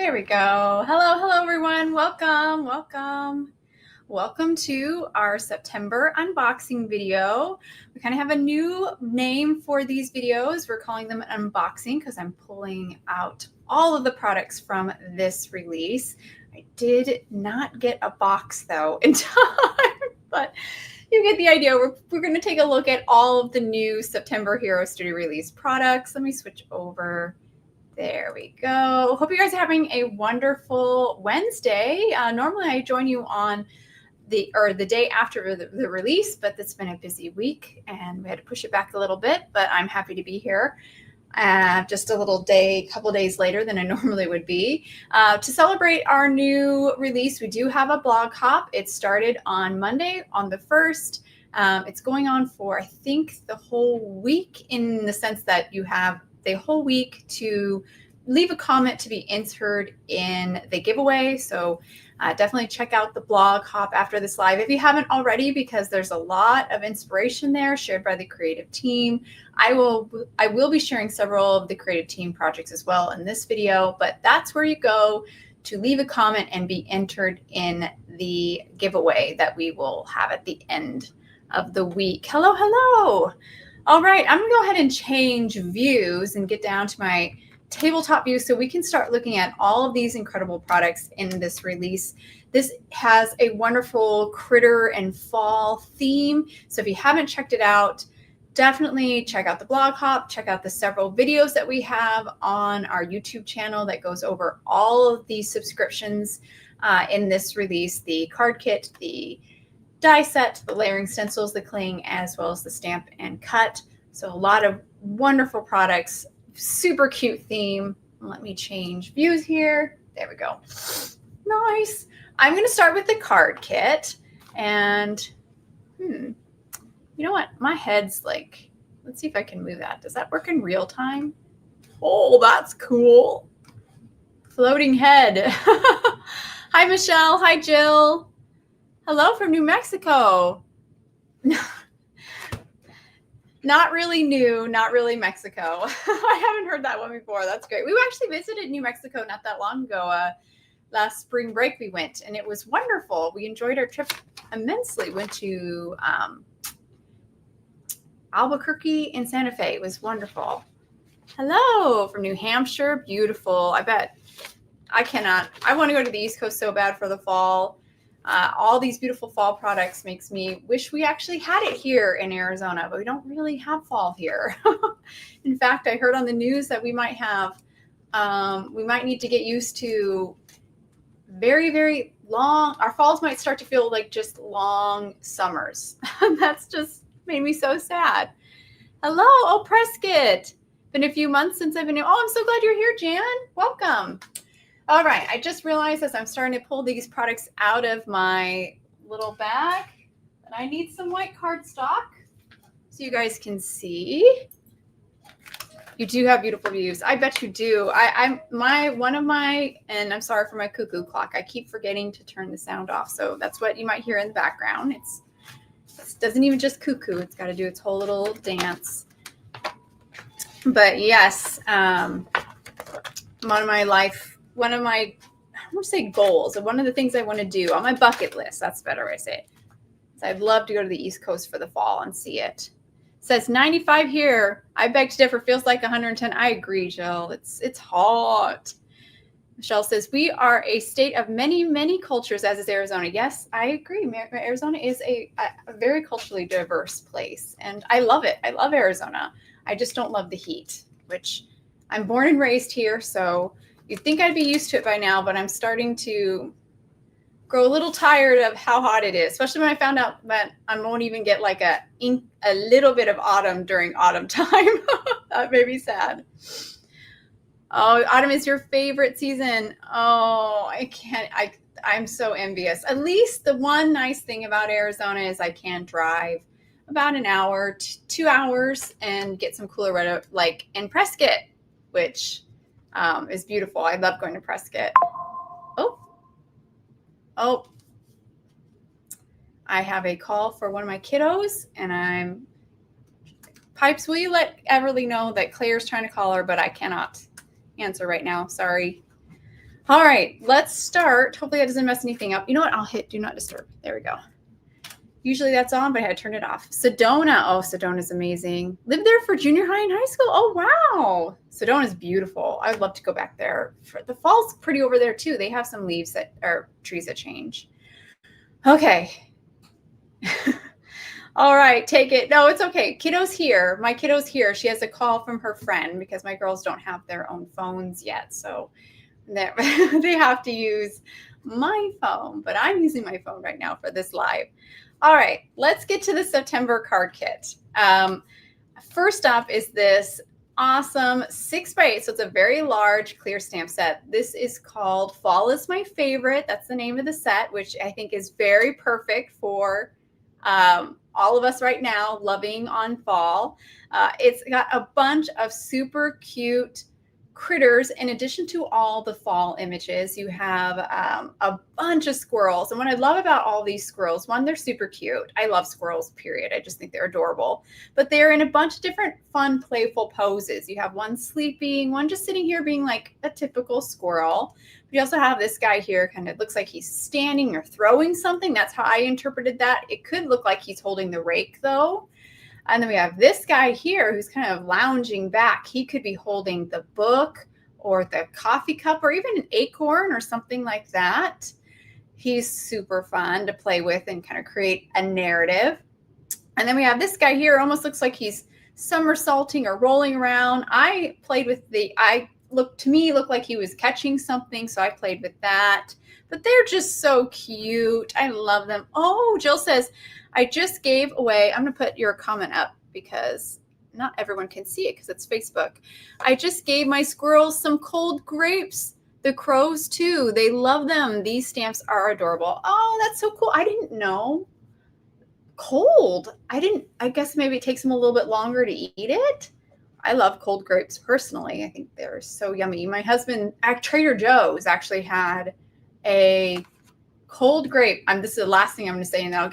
There we go. Hello, everyone. Welcome to our September unboxing video. We kind of have a new name for these videos. We're calling them unboxing because I'm pulling out all of the products from this release. I did not get a box though in time, but you get the idea. We're going to take a look at all of the new September Hero Studio release products. Let me switch over. There we go. Hope you guys are having a wonderful Wednesday. Normally I join you on the day after the release, but it's been a busy week and we had to push it back a little bit, but I'm happy to be here just a couple days later than I normally would be. To celebrate our new release, we do have a blog hop. It started on Monday on the 1st. It's going on for, I think, the whole week, in the sense that you have the whole week to leave a comment to be entered in the giveaway. So definitely check out the blog hop after this live if you haven't already, because there's a lot of inspiration there shared by the creative team. I will be sharing several of the creative team projects as well in this video, but that's where you go to leave a comment and be entered in the giveaway that we will have at the end of the week. Hello. All right, I'm gonna go ahead and change views and get down to my tabletop view so we can start looking at all of these incredible products in this release. This has a wonderful critter and fall theme. So if you haven't checked it out, definitely check out the blog hop, check out the several videos that we have on our YouTube channel that goes over all of the subscriptions in this release, the card kit, the die set, the layering stencils, the cling, as well as the stamp and cut. So a lot of wonderful products, super cute theme. Let me change views here. There we go. Nice. I'm going to start with the card kit. And you know what? My head's like, let's see if I can move that. Does that work in real time? Oh, that's cool. Floating head. Hi, Michelle. Hi, Jill. Hello from New Mexico. Not really new, not really Mexico. I haven't heard that one before. That's great. We actually visited New Mexico not that long ago. Last spring break we went, and it was wonderful. We enjoyed our trip immensely. Went to Albuquerque and Santa Fe. It was wonderful. Hello from New Hampshire. Beautiful. I bet. I want to go to the East Coast so bad for the fall. All these beautiful fall products makes me wish we actually had it here in Arizona, but we don't really have fall here. In fact, I heard on the news that we might need to get used to very, very long, our falls might start to feel like just long summers. That's just made me so sad. Hello, oh Prescott. Been a few months since I've been here. Oh, I'm so glad you're here, Jan. Welcome. All right, I just realized as I'm starting to pull these products out of my little bag that I need some white cardstock so you guys can see. You do have beautiful views. I bet you do. And I'm sorry for my cuckoo clock. I keep forgetting to turn the sound off, so that's what you might hear in the background. It doesn't even just cuckoo. It's got to do its whole little dance. But yes, one of my, I want to say goals, and one of the things I want to do on my bucket list, that's a better way to say it, is I'd love to go to the East Coast for the fall and see it. It says 95 here. I beg to differ. Feels like 110. I agree, Jill. It's hot. Michelle says, we are a state of many, many cultures, as is Arizona. Yes, I agree. Arizona is a very culturally diverse place, and I love it. I love Arizona. I just don't love the heat, which I'm born and raised here, so you'd think I'd be used to it by now, but I'm starting to grow a little tired of how hot it is, especially when I found out that I won't even get like a little bit of autumn during autumn time. That made me sad. Oh, autumn is your favorite season. Oh, I'm so envious. At least the one nice thing about Arizona is I can drive about an hour, 2 hours, and get some cooler weather, like in Prescott, which is beautiful. I love going to Prescott. Oh, I have a call for one of my kiddos, and Pipes, will you let Everly know that Claire's trying to call her, but I cannot answer right now. Sorry. All right, let's start. Hopefully that doesn't mess anything up. You know what? I'll hit do not disturb. There we go. Usually that's on, but I had to turn it off. Sedona. Oh, Sedona's amazing. Lived there for junior high and high school. Oh, wow. Sedona's beautiful. I'd love to go back there. The fall's pretty over there, too. They have some leaves that are trees that change. Okay. All right, take it. No, it's okay. Kiddo's here. My kiddo's here. She has a call from her friend because my girls don't have their own phones yet. So they have to use my phone, but I'm using my phone right now for this live. All right, let's get to the September card kit. First up is this awesome 6x8. So it's a very large clear stamp set. This is called Fall is My Favorite. That's the name of the set, which I think is very perfect for all of us right now loving on fall. It's got a bunch of super cute critters. In addition to all the fall images, you have a bunch of squirrels. And what I love about all these squirrels, one, they're super cute. I love squirrels, period. I just think they're adorable. But they're in a bunch of different fun, playful poses. You have one sleeping, one just sitting here being like a typical squirrel. You also have this guy here, kind of looks like he's standing or throwing something. That's how I interpreted that. It could look like he's holding the rake, though. And then we have this guy here who's kind of lounging back. He could be holding the book or the coffee cup or even an acorn or something like that. He's super fun to play with and kind of create a narrative. And then we have this guy here, almost looks like he's somersaulting or rolling around. I played with looked like he was catching something, so I played with that. But they're just so cute. I love them. Oh, Jill says, I just gave away, I'm going to put your comment up because not everyone can see it because it's Facebook. I just gave my squirrels some cold grapes. The crows too. They love them. These stamps are adorable. Oh, that's so cool. I didn't know. Cold. I guess maybe it takes them a little bit longer to eat it. I love cold grapes personally. I think they're so yummy. My husband at Trader Joe's actually had a cold grape. This is the last thing I'm going to say, and then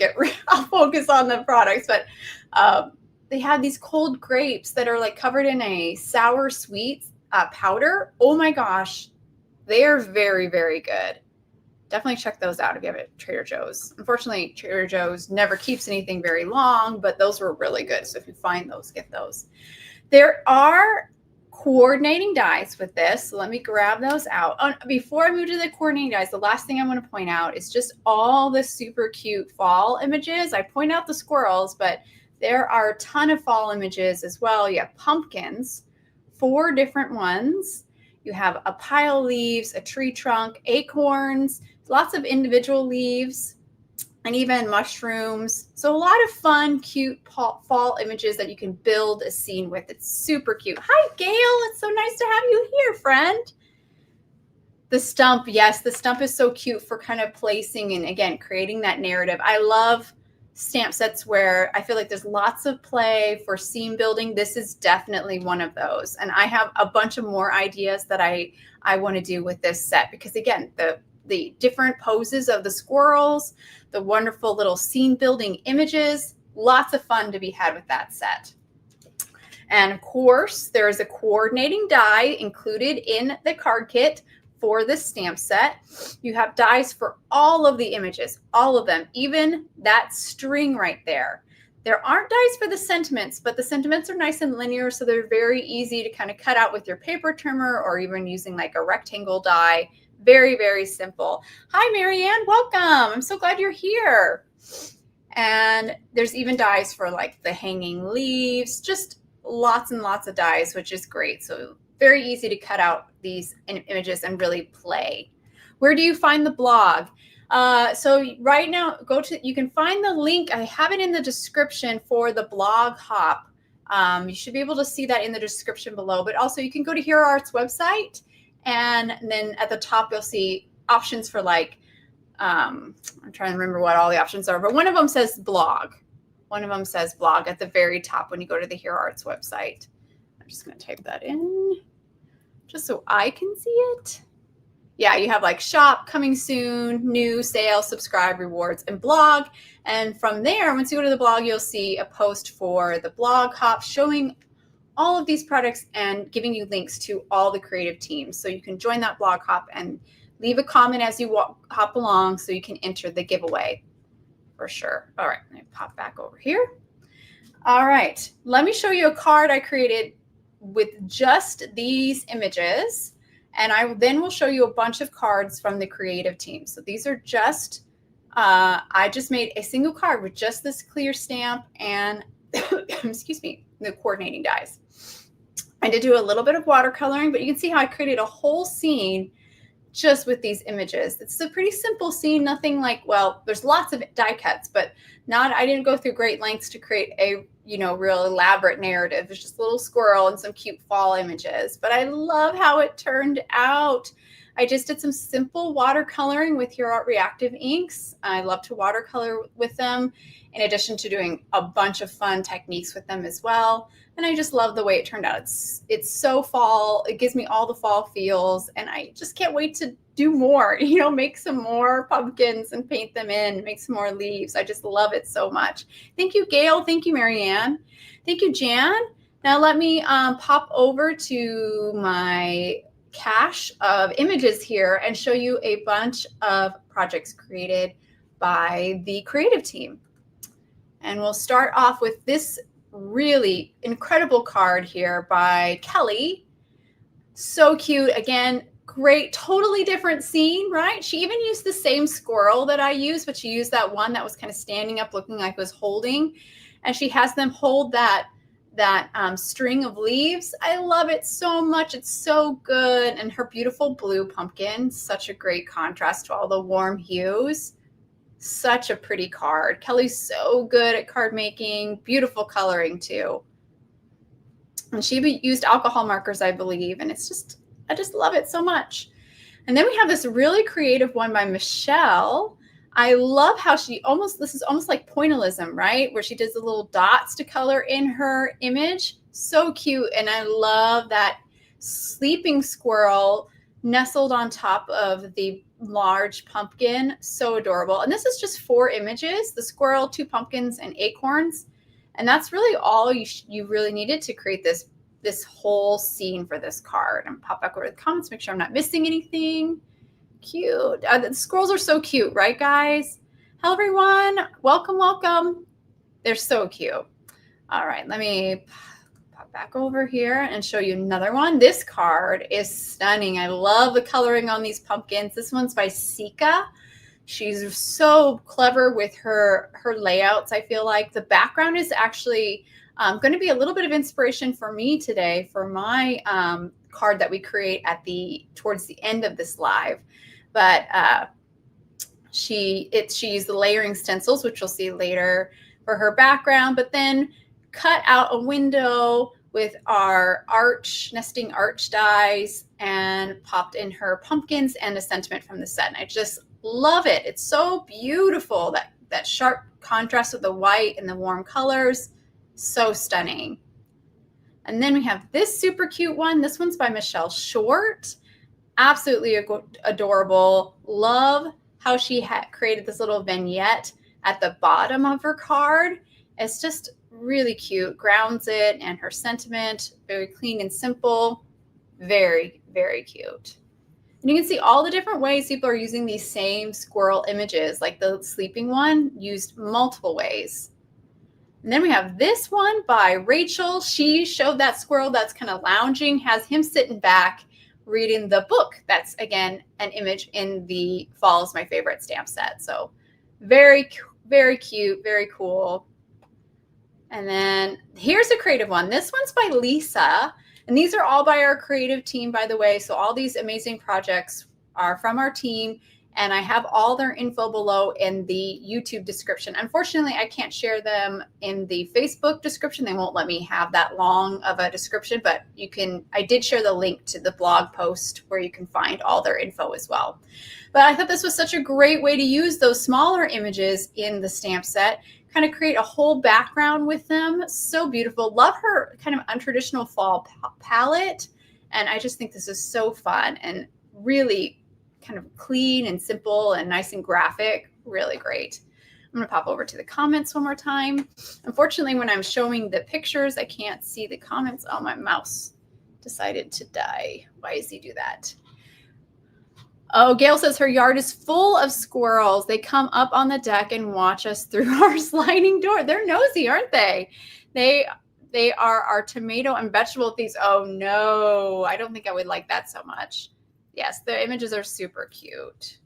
I'll focus on the products. But they have these cold grapes that are like covered in a sour sweet powder. Oh my gosh, they are very, very good. Definitely check those out if you have it at Trader Joe's. Unfortunately, Trader Joe's never keeps anything very long, but those were really good. So if you find those, get those. There are coordinating dies with this. So let me grab those out. Before I move to the coordinating dies, the last thing I want to point out is just all the super cute fall images. I point out the squirrels, but there are a ton of fall images as well. You have pumpkins, 4 different ones. You have a pile of leaves, a tree trunk, acorns, lots of individual leaves, and even mushrooms. So a lot of fun, cute fall images that you can build a scene with. It's super cute. Hi, Gail. It's so nice to have you here, friend. The stump. Yes, the stump is so cute for kind of placing and, again, creating that narrative. I love stamp sets where I feel like there's lots of play for scene building. This is definitely one of those. And I have a bunch of more ideas that I want to do with this set because, again, the different poses of the squirrels, the wonderful little scene building images, lots of fun to be had with that set. And of course, there is a coordinating die included in the card kit for the stamp set. You have dies for all of the images, all of them, even that string right there. There aren't dies for the sentiments, but the sentiments are nice and linear, so they're very easy to kind of cut out with your paper trimmer or even using like a rectangle die. Very, very simple. Hi, Marianne. Welcome. I'm so glad you're here. And there's even dies for like the hanging leaves, just lots and lots of dies, which is great. So very easy to cut out these images and really play. Where do you find the blog? So right now, you can find the link. I have it in the description for the blog hop. You should be able to see that in the description below, but also you can go to Hero Art's website. And then at the top, you'll see options for like, I'm trying to remember what all the options are, but one of them says blog. One of them says blog at the very top when you go to the Hero Arts website. I'm just going to type that in just so I can see it. Yeah, you have like shop, coming soon, new, sale, subscribe, rewards, and blog. And from there, once you go to the blog, you'll see a post for the blog hop showing all of these products and giving you links to all the creative teams. So you can join that blog hop and leave a comment as you hop along so you can enter the giveaway for sure. All right, let me pop back over here. All right, let me show you a card I created with just these images, and I then will show you a bunch of cards from the creative team. So these are just, I just made a single card with just this clear stamp and, excuse me, the coordinating dies. I did do a little bit of watercoloring, but you can see how I created a whole scene just with these images. It's a pretty simple scene, nothing like, well, there's lots of die cuts, but I didn't go through great lengths to create a, real elaborate narrative. It's just a little squirrel and some cute fall images, but I love how it turned out. I just did some simple watercoloring with Hero Art Reactive inks. I love to watercolor with them, in addition to doing a bunch of fun techniques with them as well. And I just love the way it turned out. It's so fall. It gives me all the fall feels, and I just can't wait to do more, make some more pumpkins and paint them in, make some more leaves. I just love it so much. Thank you, Gail. Thank you, Marianne. Thank you, Jan. Now let me pop over to my cache of images here and show you a bunch of projects created by the creative team. And we'll start off with this really incredible card here by Kelly. So cute. Again, great, totally different scene, right? She even used the same squirrel that I used, but she used that one that was kind of standing up looking like it was holding. And she has them hold that string of leaves. I love it so much. It's so good. And her beautiful blue pumpkin, such a great contrast to all the warm hues. Such a pretty card. Kelly's so good at card making, beautiful coloring too. And she used alcohol markers, I believe, and I just love it so much. And then we have this really creative one by Michelle. I love how this is almost like pointillism, right? Where she does the little dots to color in her image. So cute. And I love that sleeping squirrel nestled on top of the large pumpkin. So adorable. And this is just 4 images, the squirrel, 2 pumpkins, and acorns. And that's really all you really needed to create this whole scene for this card. And pop back over to the comments, make sure I'm not missing anything. Cute. The squirrels are so cute, right, guys? Hello, everyone. Welcome, welcome. They're so cute. All right, let me pop back over here and show you another one. This card is stunning. I love the coloring on these pumpkins. This one's by Sika. She's so clever with her layouts. I feel like the background is actually going to be a little bit of inspiration for me today for my card that we create towards the end of this live. But she used the layering stencils, which you'll see later, for her background, but then cut out a window with our nesting arch dies and popped in her pumpkins and a sentiment from the set. And I just love it. It's so beautiful, that sharp contrast with the white and the warm colors. So stunning. And then we have this super cute one. This one's by Michelle Short. Absolutely adorable. Love how she had created this little vignette at the bottom of her card. It's just really cute. Grounds it and her sentiment. Very clean and simple. Very, very cute. And you can see all the different ways people are using these same squirrel images, like the sleeping one used multiple ways. And then we have this one by Rachel. She showed that squirrel that's kind of lounging, has him sitting back reading the book. That's, again, an image in the Fall is My Favorite stamp set. So very, very cute, very cool. And then here's a creative one. This one's by Lisa. And these are all by our creative team, by the way. So all these amazing projects are from our team. And I have all their info below in the YouTube description. Unfortunately, I can't share them in the Facebook description. They won't let me have that long of a description, but I did share the link to the blog post where you can find all their info as well. But I thought this was such a great way to use those smaller images in the stamp set, kind of create a whole background with them. So beautiful. Love her kind of untraditional fall palette. And I just think this is so fun and really kind of clean and simple and nice and graphic. Really great. I'm going to pop over to the comments one more time. Unfortunately, when I'm showing the pictures, I can't see the comments. Oh, my mouse decided to die. Why does he do that? Oh, Gail says her yard is full of squirrels. They come up on the deck and watch us through our sliding door. They're nosy, aren't they? They are our tomato and vegetable thieves. Oh no, I don't think I would like that so much. Yes, the images are super cute.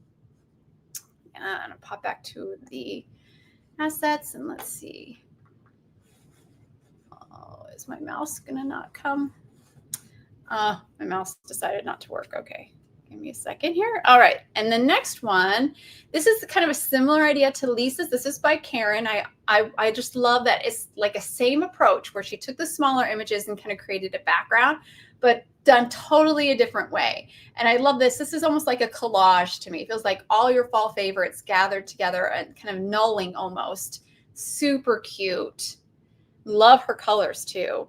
And I'm gonna pop back to the assets and let's see. Oh, is my mouse gonna not come? My mouse decided not to work. Okay. Give me a second here. All right. And the next one, this is kind of a similar idea to Lisa's. This is by Karen. I just love that it's like a same approach where she took the smaller images and kind of created a background, but done totally a different way. And I love this. This is almost like a collage to me. It feels like all your fall favorites gathered together and kind of nulling almost. Super cute. Love her colors too.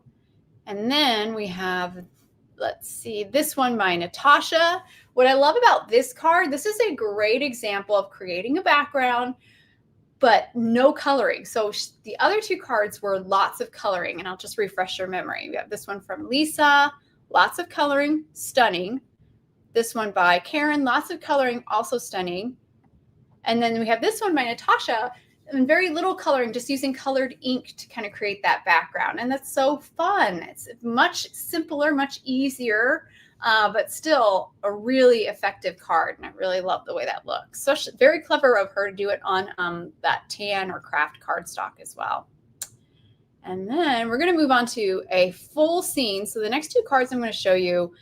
And then we have, let's see, this one by Natasha. What I love about this card, this is a great example of creating a background, but no coloring. So the other two cards were lots of coloring, and I'll just refresh your memory. We have this one from Lisa, lots of coloring, stunning. This one by Karen, lots of coloring, also stunning. And then we have this one by Natasha, and very little coloring, just using colored ink to kind of create that background. And that's so fun. It's much simpler, much easier, but still a really effective card. And I really love the way that looks. So very clever of her to do it on that tan or craft cardstock as well. And then we're going to move on to a full scene. So the next two cards I'm going to show you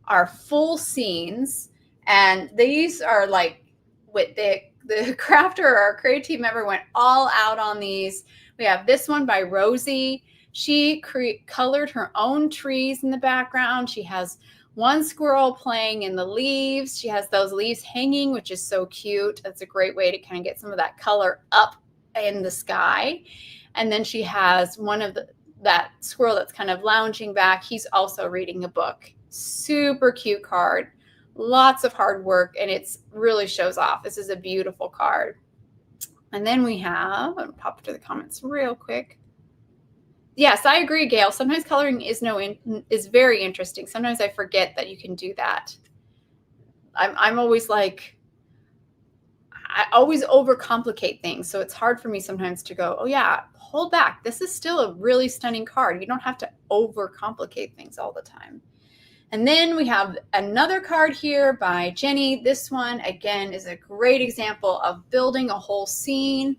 are full scenes. And these are like with the crafter or our creative team member went all out on these. We have this one by Rosie. She colored her own trees in the background. She has one squirrel playing in the leaves. She has those leaves hanging, which is so cute. That's a great way to kind of get some of that color up in the sky. And then she has one of that squirrel that's kind of lounging back. He's also reading a book. Super cute card. Lots of hard work, and it's really shows off. This is a beautiful card. And then we have, I'm going to pop to the comments real quick. Yes, I agree, Gail. Sometimes coloring is very interesting. Sometimes I forget that you can do that. I'm always like, I always overcomplicate things. So it's hard for me sometimes to go, oh yeah, hold back. This is still a really stunning card. You don't have to overcomplicate things all the time. And then we have another card here by Jenny. This one, again, is a great example of building a whole scene.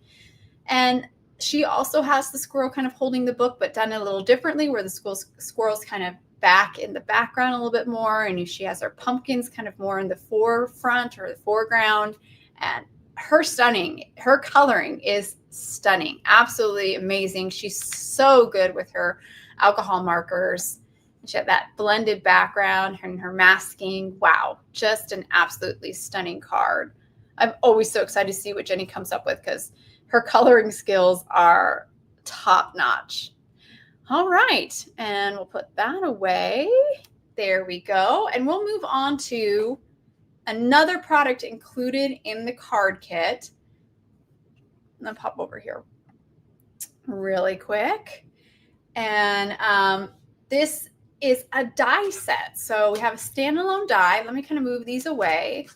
And she also has the squirrel kind of holding the book, but done a little differently, where the squirrel's kind of back in the background a little bit more. And she has her pumpkins kind of more in the forefront or the foreground. And her coloring is stunning. Absolutely amazing. She's so good with her alcohol markers. She had that blended background and her masking. Wow, just an absolutely stunning card. I'm always so excited to see what Jenny comes up with because her coloring skills are top notch. All right, and we'll put that away. There we go. And we'll move on to another product included in the card kit. I'm gonna pop over here really quick. And this is a die set. So we have a standalone die. Let me kind of move these away.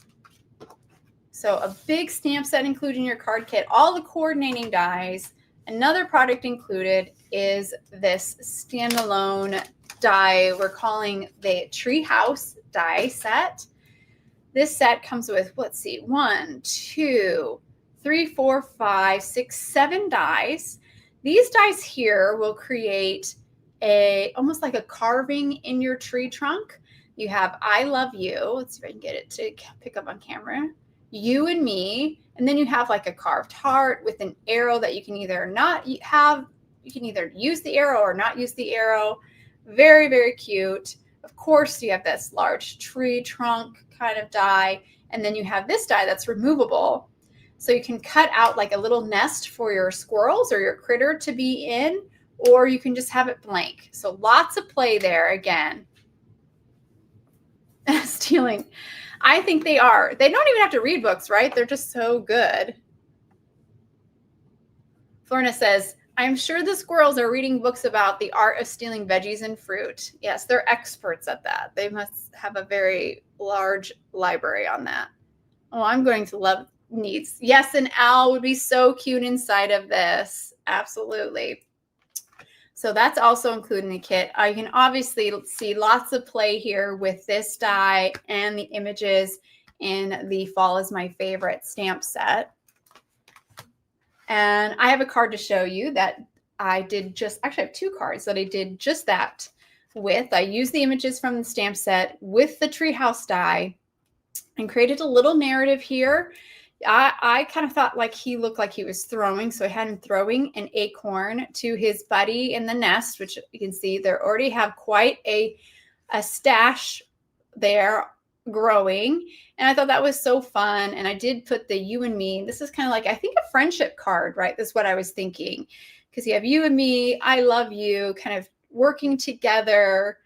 So a big stamp set included in your card kit, all the coordinating dies. Another product included is this standalone die we're calling the Treehouse die set. This set comes with, let's see, 1, 2, 3, 4, 5, 6, 7 dies. These dies here will create almost like a carving in your tree trunk. You have I love you. Let's see if I can get it to pick up on camera. You and me. And then you have like a carved heart with an arrow that you can either use the arrow or not use the arrow. Very, very cute. Of course, you have this large tree trunk kind of die. And then you have this die that's removable. So you can cut out like a little nest for your squirrels or your critter to be in, or you can just have it blank. So lots of play there again. Stealing. I think they are. They don't even have to read books, right? They're just so good. Florna says, I'm sure the squirrels are reading books about the art of stealing veggies and fruit. Yes, they're experts at that. They must have a very large library on that. Oh, I'm going to love needs. Yes, an owl would be so cute inside of this. Absolutely. So that's also included in the kit. You can obviously see lots of play here with this die and the images in the Fall is My Favorite stamp set. And I have a card to show you that I did actually I have 2 cards that I did just that with. I used the images from the stamp set with the Treehouse die and created a little narrative here. I kind of thought like he looked like he was throwing, so I had him throwing an acorn to his buddy in the nest, which you can see they already have quite a stash there growing. And I thought that was so fun. And I did put the you and me. This is kind of like, I think, a friendship card, right? That's what I was thinking. Because you have you and me, I love you, kind of working together,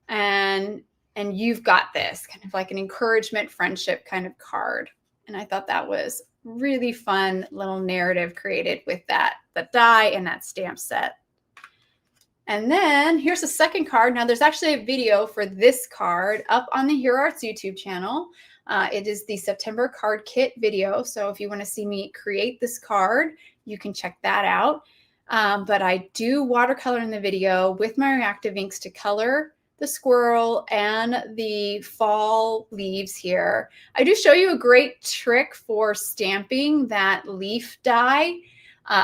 and you've got this, kind of like an encouragement, friendship kind of card. And I thought that was really fun little narrative created with that, the die and that stamp set. And then here's the second card. Now there's actually a video for this card up on the Hero Arts YouTube channel. It is the September card kit video. So if you want to see me create this card, you can check that out. But I do watercolor in the video with my reactive inks to color the squirrel and the fall leaves here. I do show you a great trick for stamping that leaf die,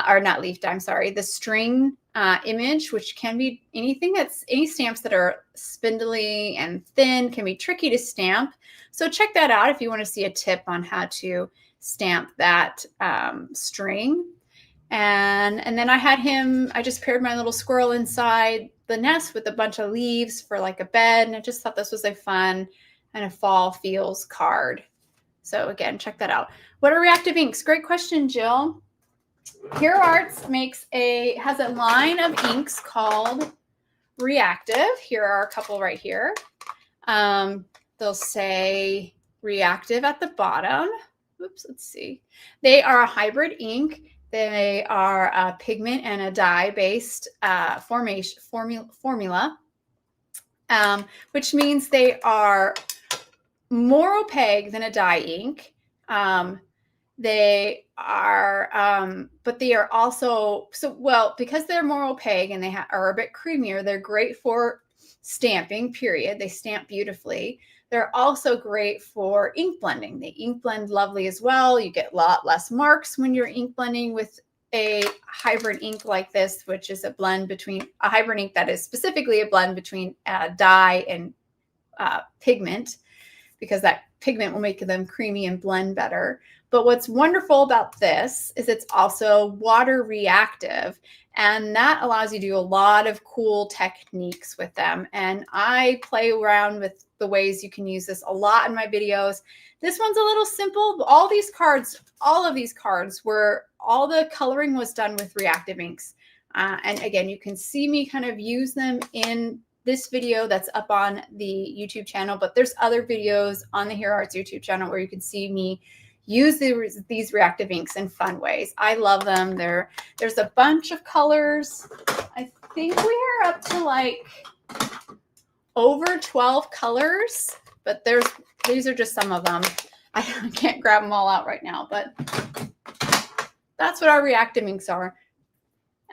or not leaf die, I'm sorry, the string image, which can be anything any stamps that are spindly and thin can be tricky to stamp. So check that out if you want to see a tip on how to stamp that string. And then I just paired my little squirrel inside the nest with a bunch of leaves for like a bed. And I just thought this was a fun and a fall feels card. So again, check that out. What are reactive inks? Great question, Jill. Hero Arts has a line of inks called Reactive. Here are a couple right here. They'll say Reactive at the bottom. Oops, let's see. They are a hybrid ink. They are a pigment and a dye-based formula, which means they are more opaque than a dye ink. They are, but they are also, because they're more opaque and they are a bit creamier, they're great for stamping, period. They stamp beautifully. They're also great for ink blending. They ink blend lovely as well. You get a lot less marks when you're ink blending with a hybrid ink like this, which is a hybrid ink that is specifically a blend between dye and pigment, because that pigment will make them creamy and blend better. But what's wonderful about this is it's also water reactive, and that allows you to do a lot of cool techniques with them. And I play around with the ways you can use this a lot in my videos. This one's a little simple, but all of these cards all the coloring was done with reactive inks. And again, you can see me kind of use them in this video that's up on the YouTube channel, but there's other videos on the Hero Arts YouTube channel where you can see me use these reactive inks in fun ways. I love them. There's a bunch of colors. I think we are up to like over 12 colors, but these are just some of them. I can't grab them all out right now, but that's what our reactive inks are.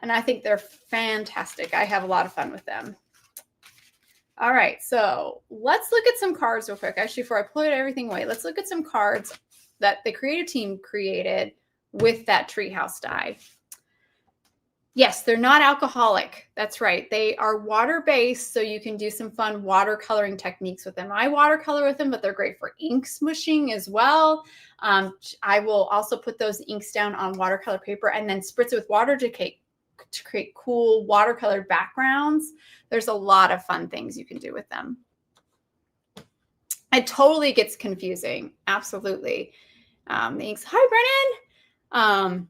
And I think they're fantastic. I have a lot of fun with them. All right, so let's look at some cards real quick. Actually, before I put everything away, let's look at some cards that the creative team created with that Treehouse die. Yes, they're not alcoholic. That's right. They are water-based, so you can do some fun watercoloring techniques with them. I watercolor with them, but they're great for ink smushing as well. I will also put those inks down on watercolor paper and then spritz it with water to create cool watercolor backgrounds. There's a lot of fun things you can do with them. It totally gets confusing. Absolutely. The inks. Hi, Brennan.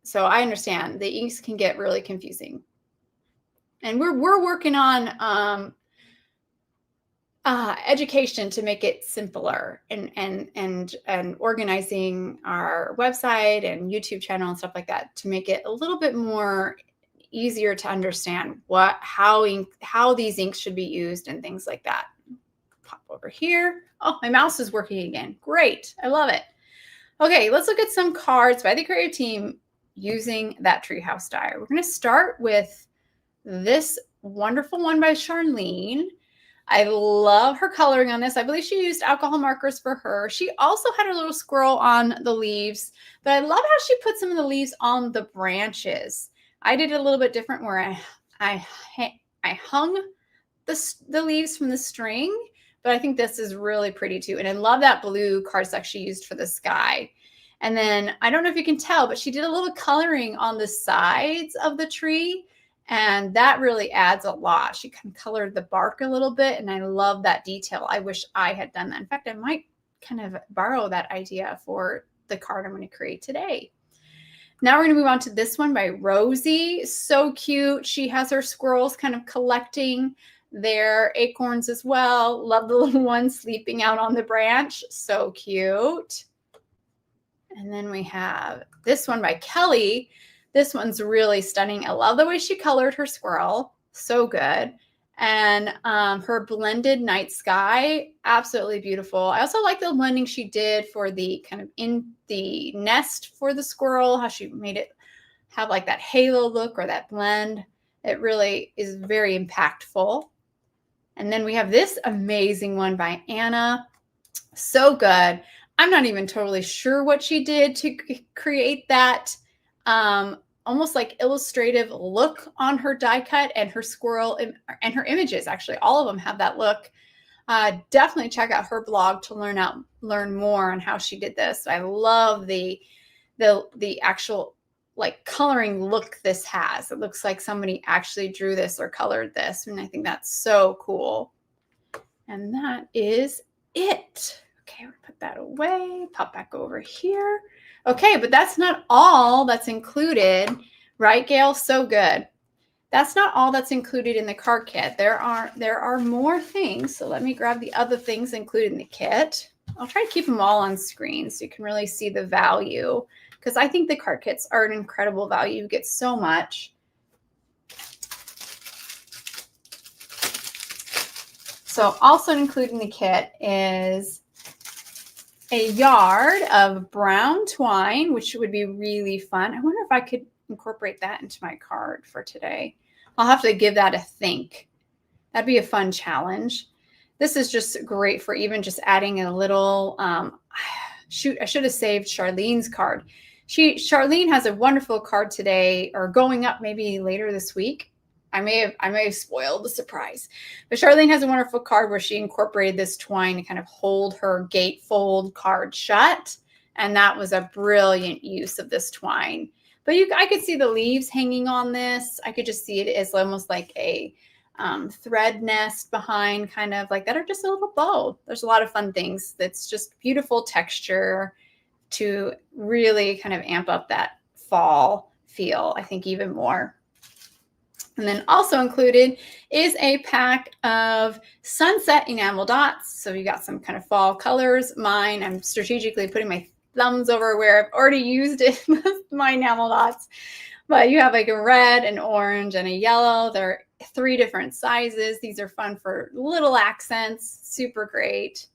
So I understand the inks can get really confusing, and we're working on education to make it simpler, and organizing our website and YouTube channel and stuff like that to make it a little bit more easier to understand how these inks should be used and things like that. pop over here. Oh, my mouse is working again. Great. I love it. Okay, let's look at some cards by the creative team using that Treehouse die. We're going to start with this wonderful one by Channin. I love her coloring on this. I believe she used alcohol markers for her. She also had a little squirrel on the leaves, but I love how she put some of the leaves on the branches. I did it a little bit different where I hung the leaves from the string, but I think this is really pretty too. And I love that blue cardstock she used for the sky. And then I don't know if you can tell, but she did a little coloring on the sides of the tree. And that really adds a lot. She kind of colored the bark a little bit. And I love that detail. I wish I had done that. In fact, I might kind of borrow that idea for the card I'm going to create today. Now we're going to move on to this one by Rosie. So cute. She has her squirrels kind of collecting their acorns as well. Love the little one sleeping out on the branch. So cute. And then we have this one by Kelly. This one's really stunning. I love the way she colored her squirrel. So good. And her blended night sky, absolutely beautiful. I also like the blending she did for the kind of in the nest for the squirrel, how she made it have like that halo look or that blend. It really is very impactful. And then we have this amazing one by Anna. So good. I'm not even totally sure what she did to create that almost like illustrative look on her die cut and her squirrel and her images. Actually, all of them have that look. Definitely check out her blog to learn more on how she did this. I love the actual like coloring look this has. It looks like somebody actually drew this or colored this, and I think that's so cool. And that is it. Okay, we'll put that away, pop back over here. Okay, but that's not all that's included, right, Gail? So good. That's not all that's included in the card kit. There are more things. So let me grab the other things included in the kit. I'll try to keep them all on screen so you can really see the value, because I think the card kits are an incredible value. You get so much. So also included in the kit is a yard of brown twine, which would be really fun. I wonder if I could incorporate that into my card for today. I'll have to give that a think. That'd be a fun challenge. This is just great for even just adding a little, shoot, I should have saved Charlene's card. Charlene has a wonderful card today, or going up maybe later this week. I may have spoiled the surprise, but Charlene has a wonderful card where she incorporated this twine to kind of hold her gatefold card shut. And that was a brilliant use of this twine. But I could see the leaves hanging on this. I could just see it as almost like a thread nest behind, kind of like that, or just a little bow. There's a lot of fun things. That's just beautiful texture to really kind of amp up that fall feel, I think, even more. And then also included is a pack of sunset enamel dots. So you got some kind of fall colors. Mine, I'm strategically putting my thumbs over where I've already used it, my enamel dots. But you have like a red, an orange, and a yellow. They're 3 different sizes. These are fun for little accents. Super great.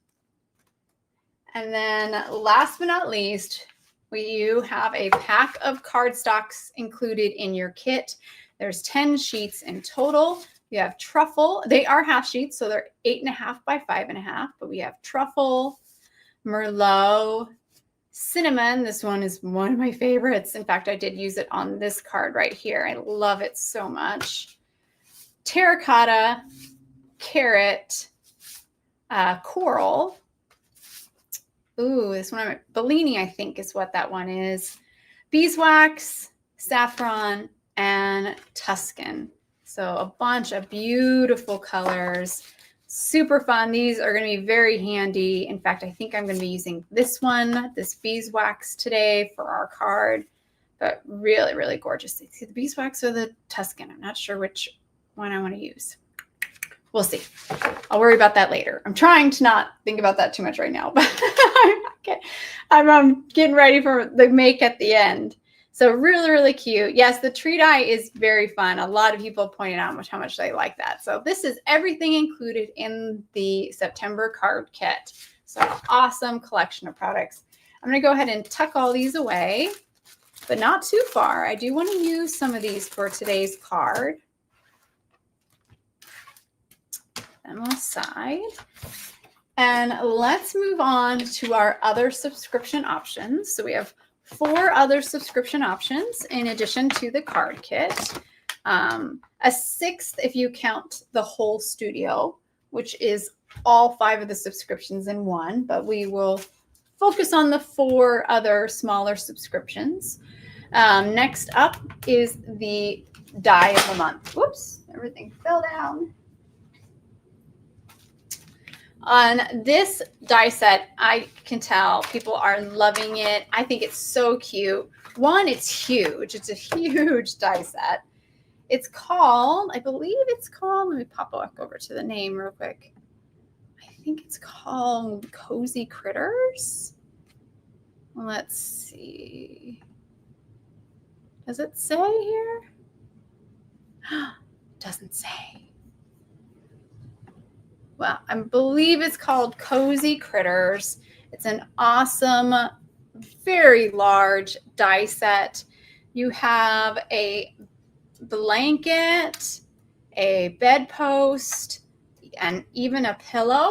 And then last but not least, you have a pack of cardstocks included in your kit. There's 10 sheets in total. You have truffle. They are half sheets, so they're 8.5 by 5.5. But we have truffle, Merlot, cinnamon. This one is one of my favorites. In fact, I did use it on this card right here. I love it so much. Terracotta, carrot, coral. Ooh, this one, Bellini, I think is what that one is. Beeswax, saffron, and Tuscan. So a bunch of beautiful colors. Super fun. These are going to be very handy. In fact, I think I'm going to be using this one, this beeswax today for our card. But really, really gorgeous. See the beeswax or the Tuscan? I'm not sure which one I want to use. We'll see. I'll worry about that later. I'm trying to not think about that too much right now, but I'm getting ready for the make at the end. So really, really cute. Yes, the tree die is very fun. A lot of people pointed out how much they like that. So this is everything included in the September card kit. So awesome collection of products. I'm going to go ahead and tuck all these away, but not too far. I do want to use some of these for today's card. Them aside. And let's move on to our other subscription options. So we have 4 other subscription options in addition to the card kit. A 6th if you count the whole studio, which is all 5 of the subscriptions in one, but we will focus on the 4 other smaller subscriptions. Next up is the die of the month. Whoops, everything fell down. On this die set, I can tell people are loving it. I think it's so cute. One, it's huge. It's a huge die set. It's called, I believe it's called, let me pop back over to the name real quick. I think it's called Cozy Critters. Let's see. Does it say here? Doesn't say. Well, I believe it's called Cozy Critters. It's an awesome, very large die set. You have a blanket, a bedpost, and even a pillow.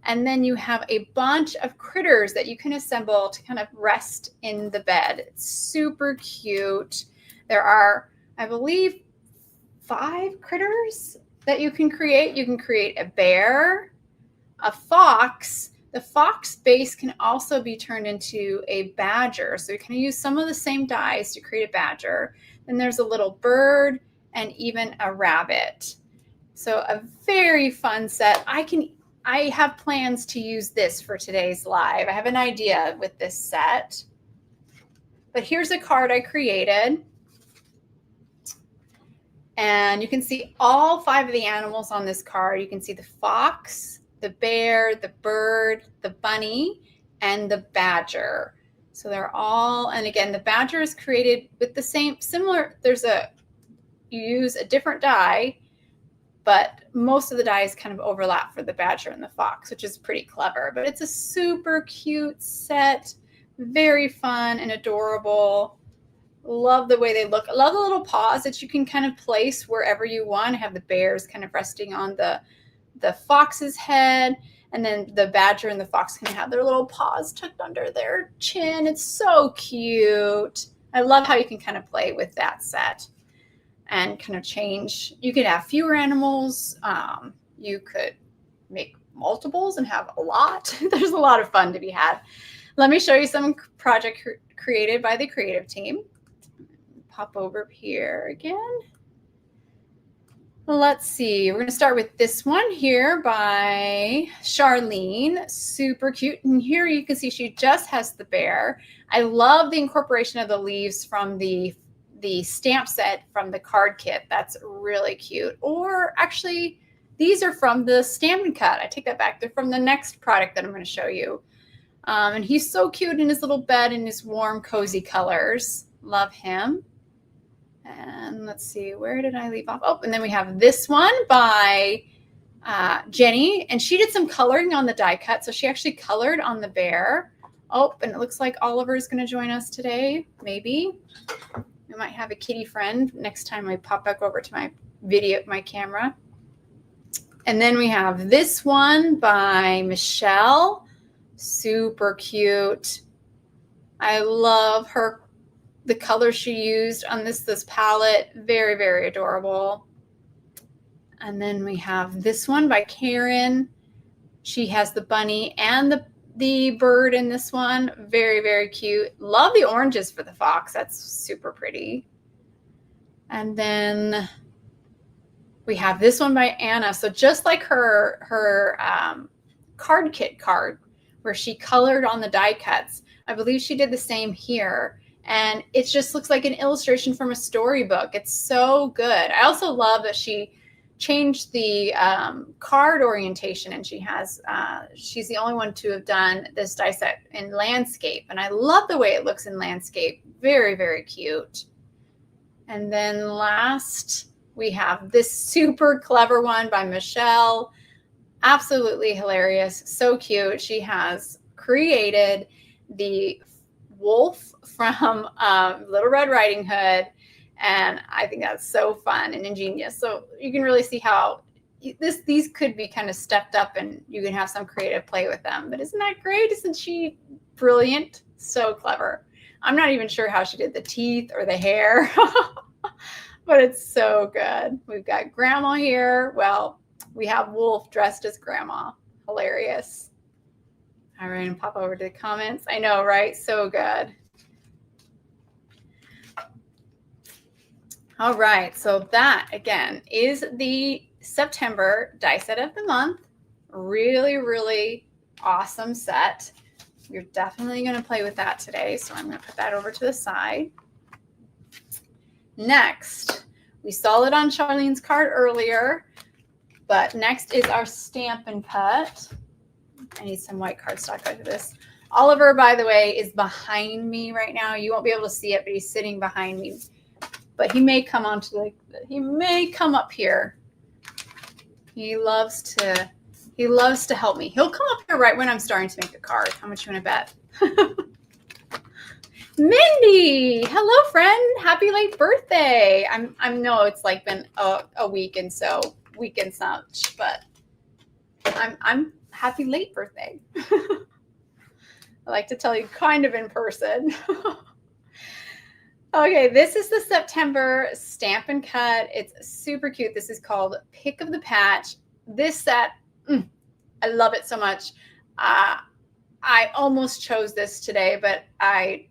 And then you have a bunch of critters that you can assemble to kind of rest in the bed. It's super cute. There are, I believe, 5 critters that you can create. You can create a bear, a fox. The fox base can also be turned into a badger. So you can use some of the same dies to create a badger. Then there's a little bird and even a rabbit. So a very fun set. I have plans to use this for today's live. I have an idea with this set. But here's a card I created. And you can see all 5 of the animals on this card. You can see the fox, the bear, the bird, the bunny, and the badger. So they're all, and again, the badger is created with the same, similar, you use a different die, but most of the dies kind of overlap for the badger and the fox, which is pretty clever. But it's a super cute set, very fun and adorable. Love the way they look. I love the little paws that you can kind of place wherever you want. Have the bears kind of resting on the fox's head, and then the badger and the fox can have their little paws tucked under their chin. It's so cute. I love how you can kind of play with that set and kind of change. You could have fewer animals. You could make multiples and have a lot. There's a lot of fun to be had. Let me show you some project created by the creative team. Pop over here again. Let's see. We're going to start with this one here by Charlene. Super cute. And here you can see she just has the bear. I love the incorporation of the leaves from the stamp set from the card kit. That's really cute. Or actually, these are from the Stamp and Cut. I take that back. They're from the next product that I'm going to show you. And he's so cute in his little bed in his warm, cozy colors. Love him. And let's see, where did I leave off? Oh, and then we have this one by Jenny. And she did some coloring on the die cut. So she actually colored on the bear. Oh, and it looks like Oliver is going to join us today. Maybe. We might have a kitty friend next time I pop back over to my camera. And then we have this one by Michelle. Super cute. I love the color she used on this palette. Very, very adorable. And then we have this one by Karen. She has the bunny and the bird in this one. Very, very cute. Love the oranges for the fox. That's super pretty. And then we have this one by Anna. So just like her card kit card where she colored on the die cuts, I believe she did the same here. And it just looks like an illustration from a storybook. It's so good. I also love that she changed the card orientation, and she's the only one to have done this die set in landscape. And I love the way it looks in landscape. Very, very cute. And then last, we have this super clever one by Michelle. Absolutely hilarious. So cute. She has created the wolf from Little Red Riding Hood. And I think that's so fun and ingenious. So you can really see how these could be kind of stepped up and you can have some creative play with them. But isn't that great? Isn't she brilliant? So clever. I'm not even sure how she did the teeth or the hair, but it's so good. We've got Grandma here. Well, we have Wolf dressed as Grandma. Hilarious. All right, and pop over to the comments. I know, right? So good. All right, so that again is the September die set of the month. Really, really awesome set. You're definitely going to play with that today, so I'm going to put that over to the side. Next, we saw it on Charlene's card earlier, but next is our Stampin' Cut. I need some white cardstock over this. Oliver, by the way, is behind me right now. You won't be able to see it, but he's sitting behind me. But he may come onto he may come up here. He loves to help me. He'll come up here right when I'm starting to make the card. How much you want to bet? Mindy, hello friend. Happy late birthday. I know it's like been a week and such, but I'm happy late birthday. I like to tell you kind of in person. Okay, this is the September Stampin' Cut. It's super cute. This is called Pick of the Patch. This set, I love it so much. I almost chose this today, but I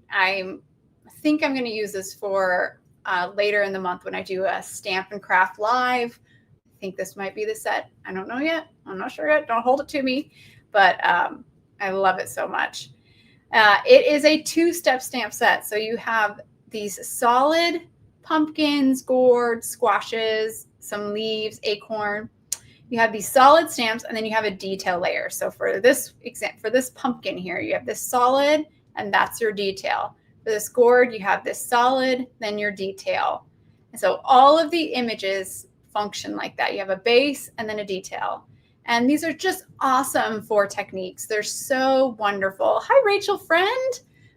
think I'm going to use this for later in the month when I do a Stampin' Craft Live. I think this might be the set. I don't know yet. I'm not sure yet. Don't hold it to me, but I love it so much. It is a two-step stamp set. So you have these solid pumpkins, gourds, squashes, some leaves, acorn. You have these solid stamps, and then you have a detail layer. So for this pumpkin here, you have this solid, and that's your detail. For this gourd, you have this solid, then your detail. And so all of the images function like that. You have a base and then a detail. And these are just awesome for techniques. They're so wonderful. Hi, Rachel, friend.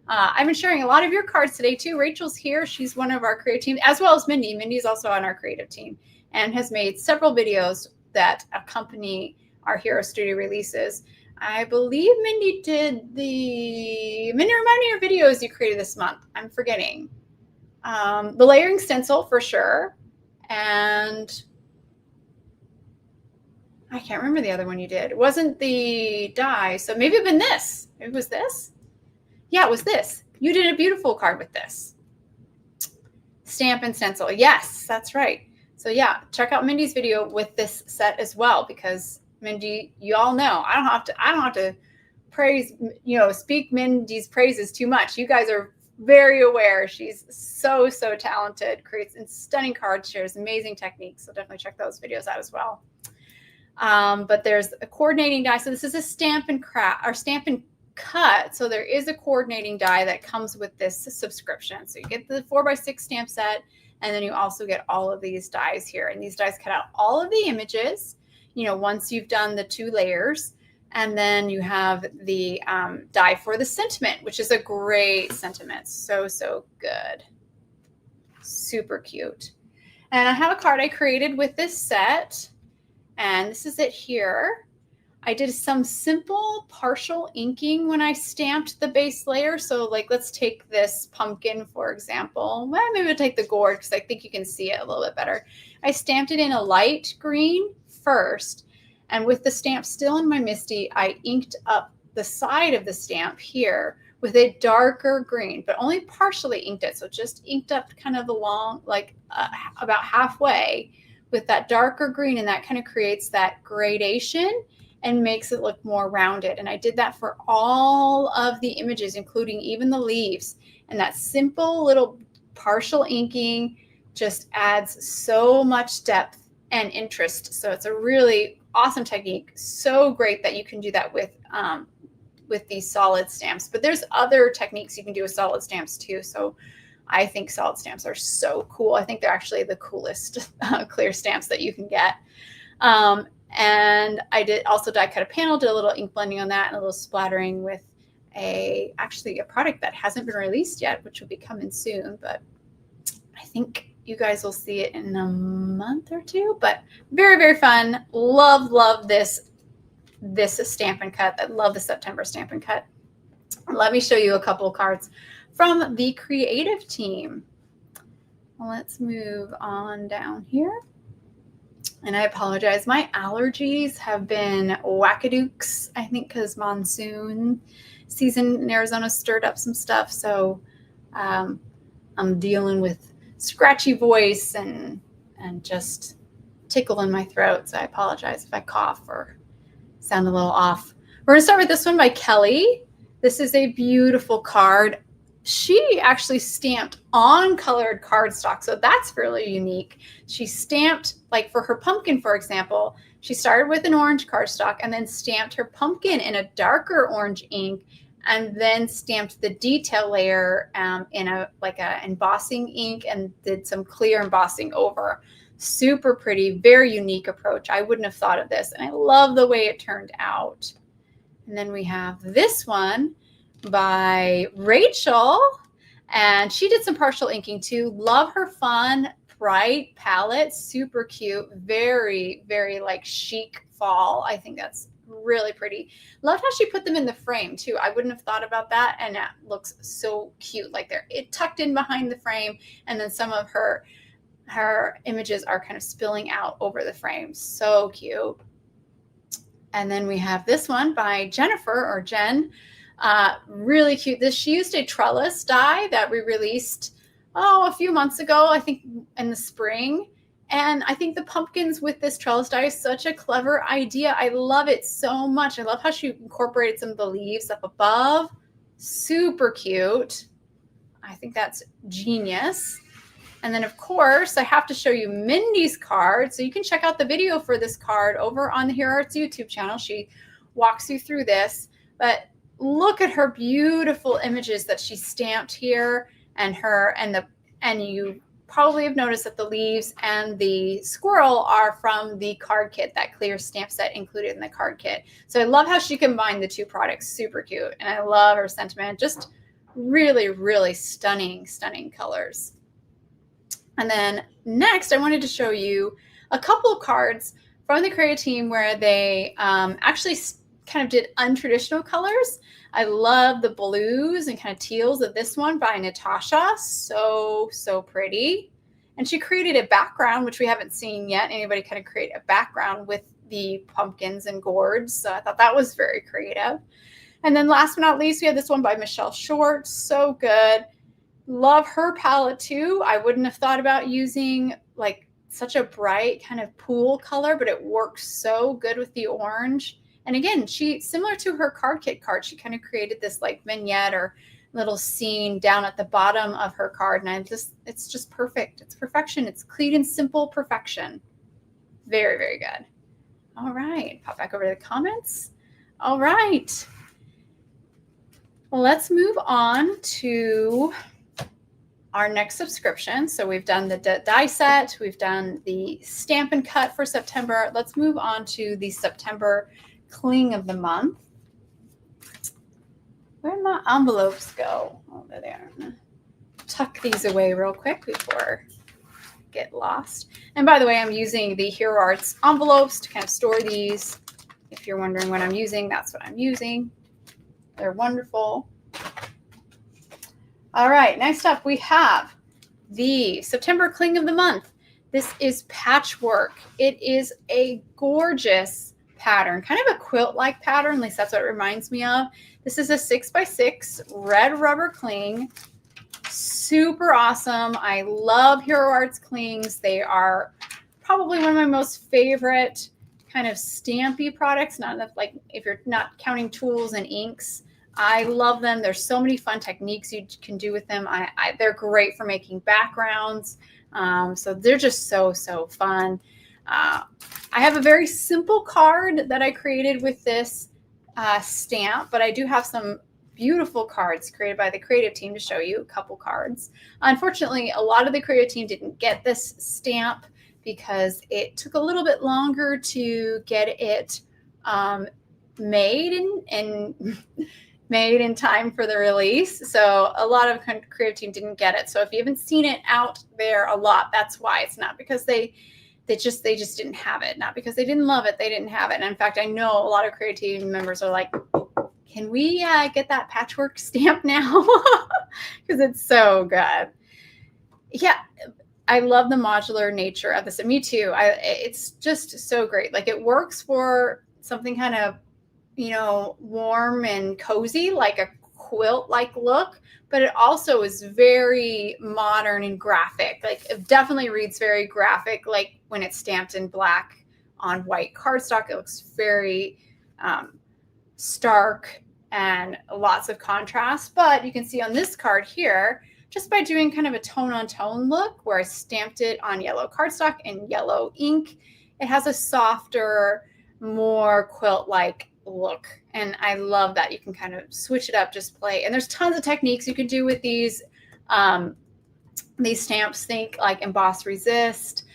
I've been sharing a lot of your cards today too. Rachel's here. She's one of our creative team, as well as Mindy. Mindy's also on our creative team and has made several videos that accompany our Hero Studio releases. I believe Mindy did Mindy, remind me your videos you created this month. I'm forgetting. The layering stencil for sure. And I can't remember the other one you did. It wasn't the die. So maybe it been this. It was this. Yeah, it was this. You did a beautiful card with this. Stampin' Stencil. Yes, that's right. So yeah, check out Mindy's video with this set as well, because Mindy, you all know, I don't have to praise, speak Mindy's praises too much. You guys are very aware. She's so talented, creates stunning cards, shares amazing techniques. So definitely check those videos out as well. But there's a coordinating die. So this is a Stampin' Cut. So there is a coordinating die that comes with this subscription. So you get the 4x6 stamp set, and then you also get all of these dies here. And these dies cut out all of the images, once you've done the 2 layers. And then you have the die for the sentiment, which is a great sentiment. So good. Super cute. And I have a card I created with this set. And this is it here. I did some simple partial inking when I stamped the base layer. So let's take this pumpkin, for example. Well, maybe we'll take the gourd because I think you can see it a little bit better. I stamped it in a light green first. And with the stamp still in my MISTI, I inked up the side of the stamp here with a darker green, but only partially inked it. So just inked up kind of along, about halfway with that darker green. And that kind of creates that gradation and makes it look more rounded. And I did that for all of the images, including even the leaves. And that simple little partial inking just adds so much depth and interest. So it's a really awesome technique. So great that you can do that with these solid stamps. But there's other techniques you can do with solid stamps too. So I think solid stamps are so cool. I think they're actually the coolest clear stamps that you can get. And I did also die cut a panel, did a little ink blending on that and a little splattering with actually a product that hasn't been released yet, which will be coming soon, but I think you guys will see it in a month or two. But very, very fun. Love this Stampin' Cut. I love the September Stampin' Cut. Let me show you a couple of cards from the creative team. Let's move on down here. And I apologize. My allergies have been wackadooks, I think, because monsoon season in Arizona stirred up some stuff. So I'm dealing with scratchy voice and just tickle in my throat. So I apologize if I cough or sound a little off. We're going to start with this one by Kelly. This is a beautiful card. She actually stamped on colored cardstock, so that's really unique. She stamped, like for her pumpkin, for example, she started with an orange cardstock and then stamped her pumpkin in a darker orange ink and then stamped the detail layer in a embossing ink and did some clear embossing over. Super pretty, very unique approach. I wouldn't have thought of this, and I love the way it turned out. And then we have this one by Rachel, and she did some partial inking too. Love her fun, bright palette, super cute, very, very like chic fall. I think that's really pretty. Loved how she put them in the frame too. I wouldn't have thought about that, and that looks so cute. Like it tucked in behind the frame, and then some of her images are kind of spilling out over the frame. So cute. And then we have this one by Jennifer or Jen. Really cute. She used a trellis die that we released a few months ago, I think in the spring. And I think the pumpkins with this trellis die is such a clever idea. I love it so much. I love how she incorporated some of the leaves up above. Super cute. I think that's genius. And then, of course, I have to show you Mindy's card. So you can check out the video for this card over on the Hero Arts YouTube channel. She walks you through this. But look at her beautiful images that she stamped here, and you probably have noticed that the leaves and the squirrel are from the card kit, that clear stamp set included in the card kit. So I love how she combined the two products. Super cute. And I love her sentiment. Just really, really stunning colors. And then next, I wanted to show you a couple of cards from the creative team where they actually kind of did untraditional colors. I love the blues and kind of teals of this one by Natasha. So pretty. And she created a background, which we haven't seen yet. Anybody kind of create a background with the pumpkins and gourds. So I thought that was very creative. And then last but not least, we have this one by Michelle Short. So good. Love her palette too. I wouldn't have thought about using like such a bright kind of pool color, but it works so good with the orange. And again, she, similar to her card kit card, she kind of created this like vignette or little scene down at the bottom of her card. And it's just perfect. It's perfection. It's clean and simple perfection. Very, very good. All right. Pop back over to the comments. All right. Well, let's move on to our next subscription. So we've done the die set. We've done the Stampin' Cut for September. Let's move on to the September Cling of the Month. Where'd my envelopes go? Oh, there they are. I'm gonna tuck these away real quick before I get lost. And by the way, I'm using the Hero Arts envelopes to kind of store these. If you're wondering what I'm using, that's what I'm using. They're wonderful. All right, next up we have the September Cling of the Month. This is Patchwork. It is a gorgeous pattern, kind of a quilt-like pattern, at least that's what it reminds me of. This is a 6x6 red rubber cling. Super awesome. I love Hero Arts clings. They are probably one of my most favorite kind of stampy products, not enough, like if you're not counting tools and inks. I love them. There's so many fun techniques you can do with them. They're great for making backgrounds. So they're just so fun. I have a very simple card that I created with this stamp, but I do have some beautiful cards created by the creative team to show you a couple cards. Unfortunately, a lot of the creative team didn't get this stamp because it took a little bit longer to get it made and made in time for the release. So a lot of creative team didn't get it. So if you haven't seen it out there a lot, that's why. It's not because they just didn't have it, not because they didn't love it, they didn't have it. And in fact, I know a lot of creative team members are like, can we get that Patchwork stamp now? Because it's so good. Yeah, I love the modular nature of this. And me too. It's just so great. Like it works for something kind of, you know, warm and cozy, like a quilt-like look, but it also is very modern and graphic. Like it definitely reads very graphic, like when it's stamped in black on white cardstock. It looks very stark and lots of contrast. But you can see on this card here, just by doing kind of a tone-on-tone look where I stamped it on yellow cardstock and yellow ink, it has a softer, more quilt-like look. And I love that you can kind of switch it up, just play. And there's tons of techniques you can do with these stamps. Think like emboss resist,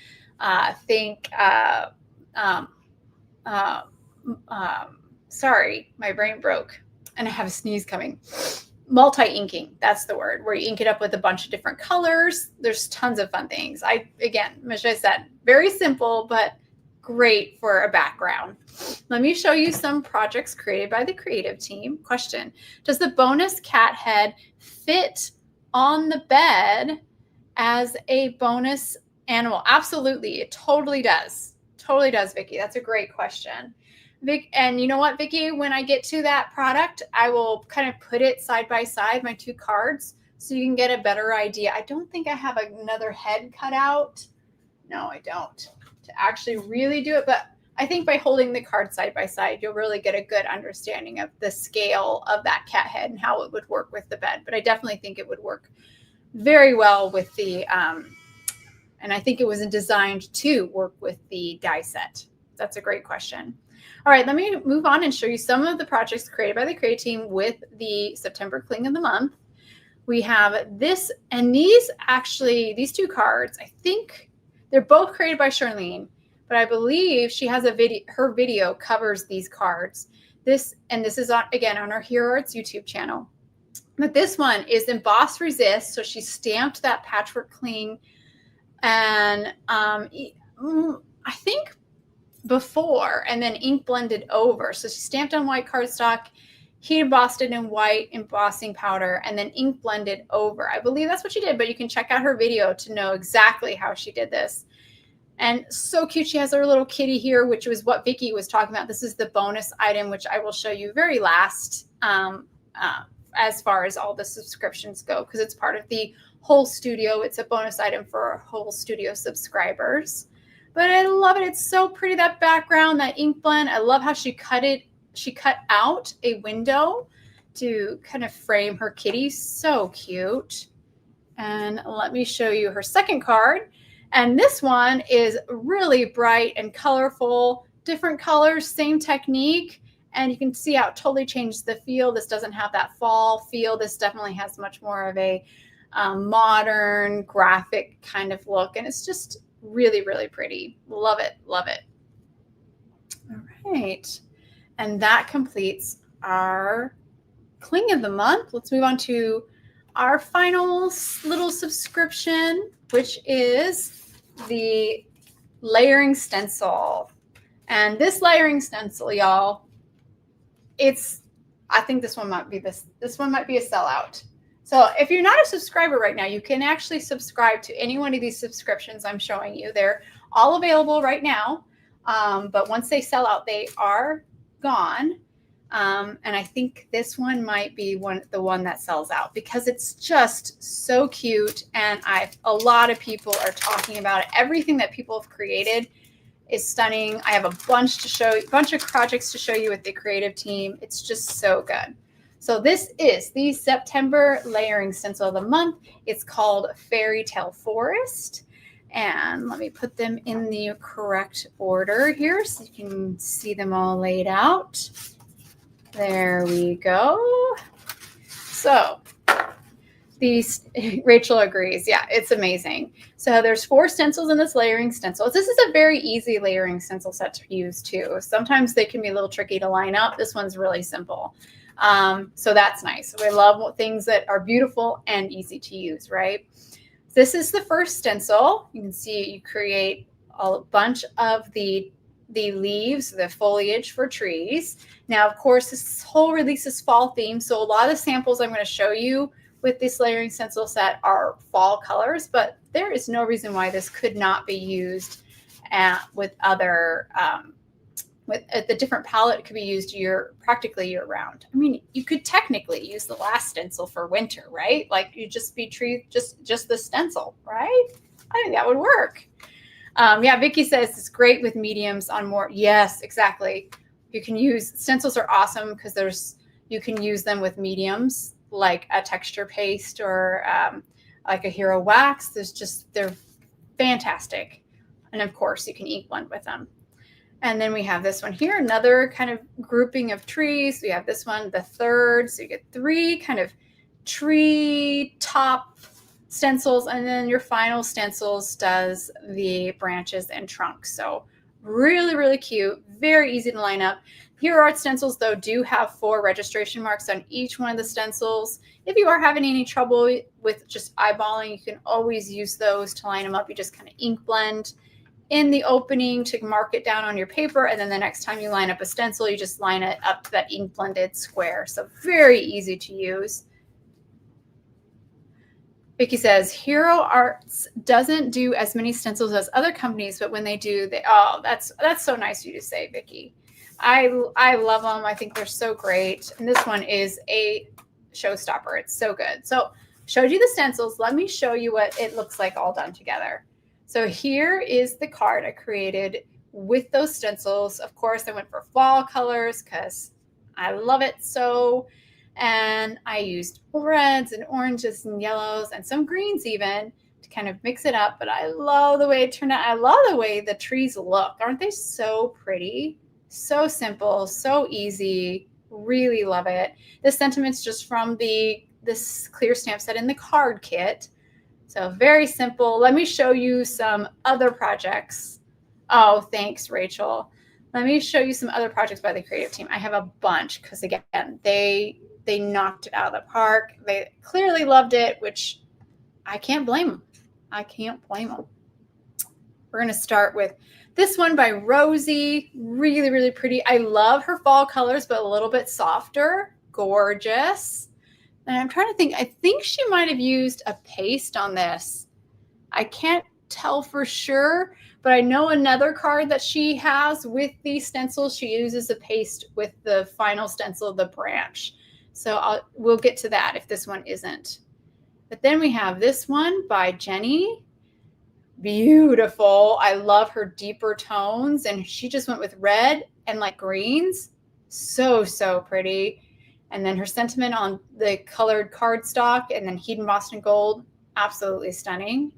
sorry, my brain broke and I have a sneeze coming. Multi-inking, that's the word, where you ink it up with a bunch of different colors. There's tons of fun things. Again, as I said, very simple, but great for a background. Let me show you some projects created by the creative team. Question: does the bonus cat head fit on the bed as a bonus animal? Absolutely, it totally does. Totally does, Vicki. That's a great question. Vic, and you know what, Vicki, when I get to that product, I will kind of put it side by side, my two cards, so you can get a better idea. I don't think I have another head cut out. No, I don't, to actually really do it. But I think by holding the card side by side, you'll really get a good understanding of the scale of that cat head and how it would work with the bed. But I definitely think it would work very well with the, and I think it was designed to work with the die set. That's a great question. All right, let me move on and show you some of the projects created by the creative team with the September Cling of the Month. We have this, and these two cards, I think they're both created by Channin, but I believe she has a video, her video covers these cards. This is again on our Hero Arts YouTube channel. But this one is emboss resist, so she stamped that Patchwork Cling, and I think before, and then ink blended over. So she stamped on white cardstock, heat embossed it in white embossing powder, and then ink blended over. I believe that's what she did, but you can check out her video to know exactly how she did this. And so cute. She has her little kitty here, which was what Vicki was talking about. This is the bonus item, which I will show you very last as far as all the subscriptions go, because it's part of the whole studio. It's a bonus item for our whole studio subscribers. But I love it. It's so pretty, that background, that ink blend. I love how she cut it. She cut out a window to kind of frame her kitty. So cute. And let me show you her second card. And this one is really bright and colorful, different colors, same technique. And you can see how it totally changed the feel. This doesn't have that fall feel. This definitely has much more of a modern graphic kind of look. And it's just really, really pretty. Love it. Love it. All right. And that completes our Cling of the Month. Let's move on to our final little subscription, which is the layering stencil. And this layering stencil, y'all, I think this one might be this one might be a sellout. So if you're not a subscriber right now, you can actually subscribe to any one of these subscriptions I'm showing you. They're all available right now. But once they sell out, they are gone. And I think this one might be the one that sells out because it's just so cute. And a lot of people are talking about it. Everything that people have created is stunning. I have a bunch of projects to show you with the creative team. It's just so good. So this is the September layering stencil of the month. It's called Fairy Tale Forest. And let me put them in the correct order here so you can see them all laid out. There we go. So these, Rachel agrees. Yeah, it's amazing. So there's 4 stencils in this layering stencil. This is a very easy layering stencil set to use too. Sometimes they can be a little tricky to line up. This one's really simple. So that's nice. We love things that are beautiful and easy to use, right? This is the first stencil. You can see you create a bunch of the leaves, the foliage for trees. Now, of course, this whole release is fall themed. So a lot of the samples I'm going to show you with this layering stencil set are fall colors, but there is no reason why this could not be used with other, the different palette could be used practically year round. I mean, you could technically use the last stencil for winter, right? Like you just be just the stencil, right? I think that would work. Yeah, Vicky says it's great with mediums on more. Yes, exactly. You can use, stencils are awesome because you can use them with mediums like a texture paste or like a hero wax. They're fantastic. And of course you can ink blend with them. And then we have this one here, another kind of grouping of trees. We have this one, the third. So you get 3 kind of tree top stencils, and then your final stencils does the branches and trunks. So really, really cute, very easy to line up. Hero Art stencils, though, do have 4 registration marks on each one of the stencils. If you are having any trouble with just eyeballing, you can always use those to line them up. You just kind of ink blend in the opening to mark it down on your paper, and then the next time you line up a stencil, you just line it up to that ink blended square. So very easy to use. Vicky says, Hero Arts doesn't do as many stencils as other companies, but when they do, oh, that's so nice of you to say, Vicky. I love them. I think they're so great. And this one is a showstopper. It's so good. So showed you the stencils. Let me show you what it looks like all done together. So here is the card I created with those stencils. Of course, I went for fall colors because I love it so. And I used reds and oranges and yellows and some greens even to kind of mix it up. But I love the way it turned out. I love the way the trees look. Aren't they so pretty? So simple, so easy. Really love it. This sentiment's just from this clear stamp set in the card kit. So very simple. Let me show you some other projects. Oh, thanks, Rachel. Let me show you some other projects by the creative team. I have a bunch because, again, they knocked it out of the park. They clearly loved it, which I can't blame them. I can't blame them. We're going to start with this one by Rosie. Really, really pretty. I love her fall colors, but a little bit softer. Gorgeous. And I'm trying to think. I think she might have used a paste on this. I can't tell for sure, but I know another card that she has with these stencils, she uses a paste with the final stencil of the branch. So we'll get to that if this one isn't. But then we have this one by Jenny. Beautiful. I love her deeper tones, and she just went with red and like greens. So, so pretty. And then her sentiment on the colored cardstock and then heat embossed in gold. Absolutely stunning.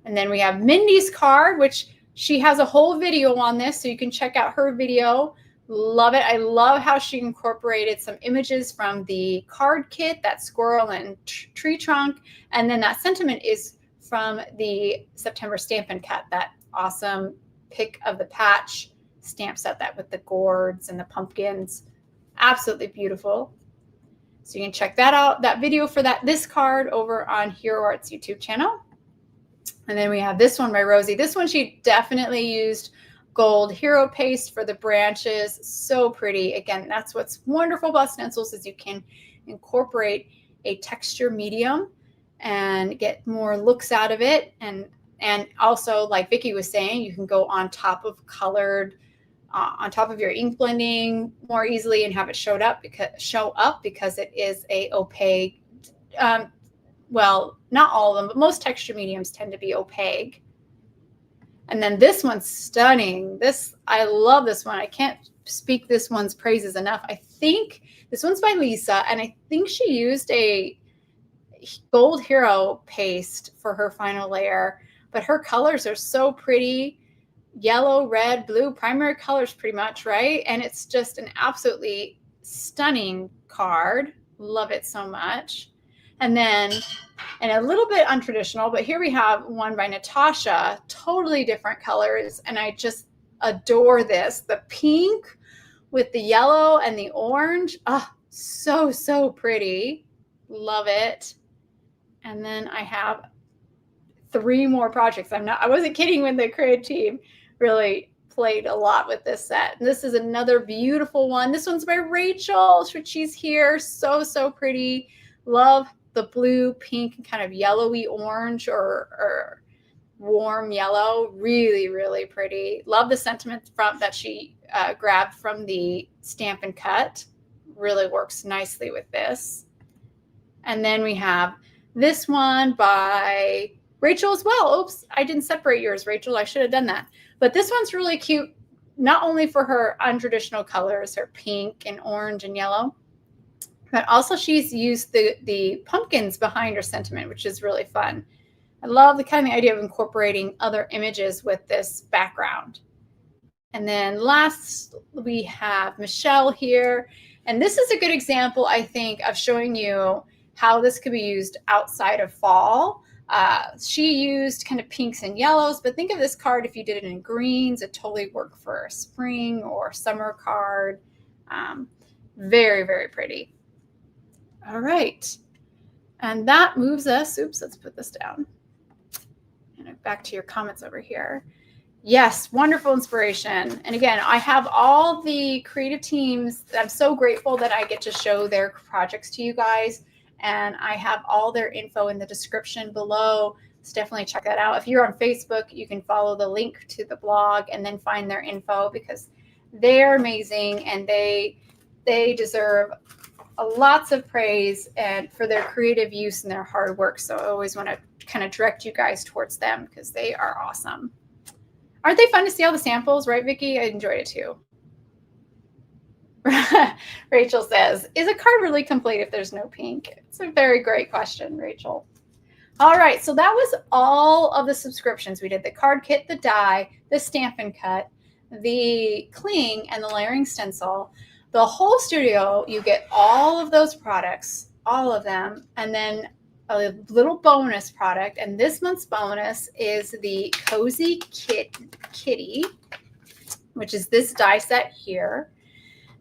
And then we have Mindy's card, which she has a whole video on this, so you can check out her video. Love it. I love how she incorporated some images from the card kit, that squirrel and tree trunk. And then that sentiment is from the September Stampin' Cut, that awesome pick of the patch stamp set, that with the gourds and the pumpkins. Absolutely beautiful. So you can check that out, that video for this card over on Hero Arts YouTube channel. And then we have this one by Rosie. This one, she definitely used gold hero paste for the branches. So pretty. Again, that's what's wonderful about stencils, is you can incorporate a texture medium and get more looks out of it. And also, like Vicky was saying, you can go on top of colored, on top of your ink blending more easily and have it show up because it is a opaque. Well, not all of them, but most texture mediums tend to be opaque. And then this one's stunning. I love this one. I can't speak this one's praises enough. I think this one's by Lisa, and I think she used a gold hero paste for her final layer, but her colors are so pretty. Yellow, red, blue, primary colors pretty much, right? And it's just an absolutely stunning card. Love it so much. And then, and a little bit untraditional, but here we have one by Natasha, totally different colors. And I just adore this. The pink with the yellow and the orange. Oh, so, so pretty. Love it. And then I have 3 more projects. I wasn't kidding when the creative team really played a lot with this set. And this is another beautiful one. This one's by Rachel. She's here. So, so pretty. Love the blue, pink, and kind of yellowy orange or warm yellow. Really, really pretty. Love the sentiment that she grabbed from the Stampin' Cut. Really works nicely with this. And then we have this one by Rachel as well. Oops, I didn't separate yours, Rachel. I should have done that. But this one's really cute, not only for her untraditional colors, her pink and orange and yellow, but also she's used the pumpkins behind her sentiment, which is really fun. I love the idea of incorporating other images with this background. And then last, we have Michelle here. And this is a good example, I think, of showing you how this could be used outside of fall. She used kind of pinks and yellows, but think of this card if you did it in greens, it totally worked for a spring or summer card. Very, very pretty. All right. And that moves us, oops, let's put this down. And back to your comments over here. Yes, wonderful inspiration. And again, I have all the creative teams. I'm so grateful that I get to show their projects to you guys. And I have all their info in the description below. So definitely check that out. If you're on Facebook, you can follow the link to the blog and then find their info because they're amazing and they deserve lots of praise and for their creative use and their hard work. So I always want to kind of direct you guys towards them because they are awesome. Aren't they fun to see all the samples, right, Vicki? I enjoyed it too. Rachel says, is a card really complete if there's no pink? It's a very great question, Rachel. All right, so that was all of the subscriptions. We did the card kit, the die, the Stampin' Cut, the cling, and the layering stencil. The whole studio, you get all of those products, all of them, and then a little bonus product. And this month's bonus is the Cozy Kitty, which is this die set here.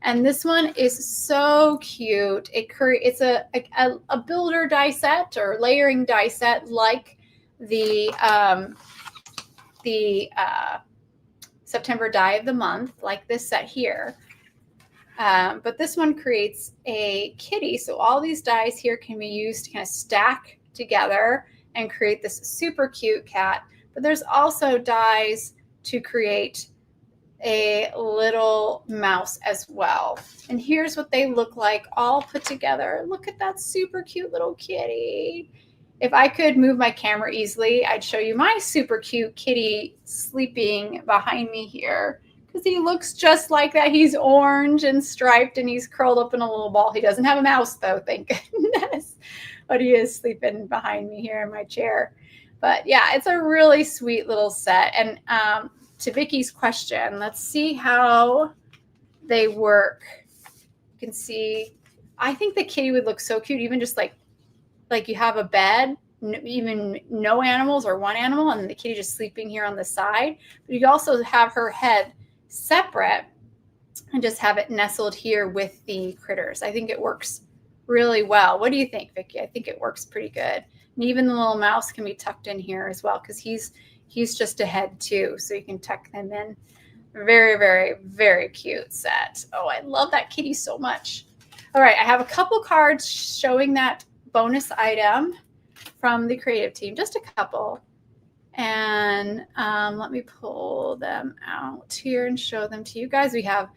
And this one is so cute. It's a builder die set or layering die set like the September die of the month, like this set here. But this one creates a kitty. So all these dies here can be used to kind of stack together and create this super cute cat. But there's also dies to create a little mouse as well. And here's what they look like all put together. Look at that super cute little kitty. If I could move my camera easily, I'd show you my super cute kitty sleeping behind me here because he looks just like that. He's orange and striped and he's curled up in a little ball. He doesn't have a mouse though, thank goodness. But he is sleeping behind me here in my chair. But yeah, it's a really sweet little set. And to Vicky's question, let's see how they work. You can see, I think the kitty would look so cute, even just like you have a bed, even no animals or one animal, and the kitty just sleeping here on the side. But you also have her head separate and just have it nestled here with the critters. I think it works really well. What do you think, Vicky? I think it works pretty good. And even the little mouse can be tucked in here as well because he's just a head too, so you can tuck them in. Very, very, very cute set. Oh, I love that kitty so much. All right, I have a couple cards showing that bonus item from the creative team, just a couple. And let me pull them out here and show them to you guys. We have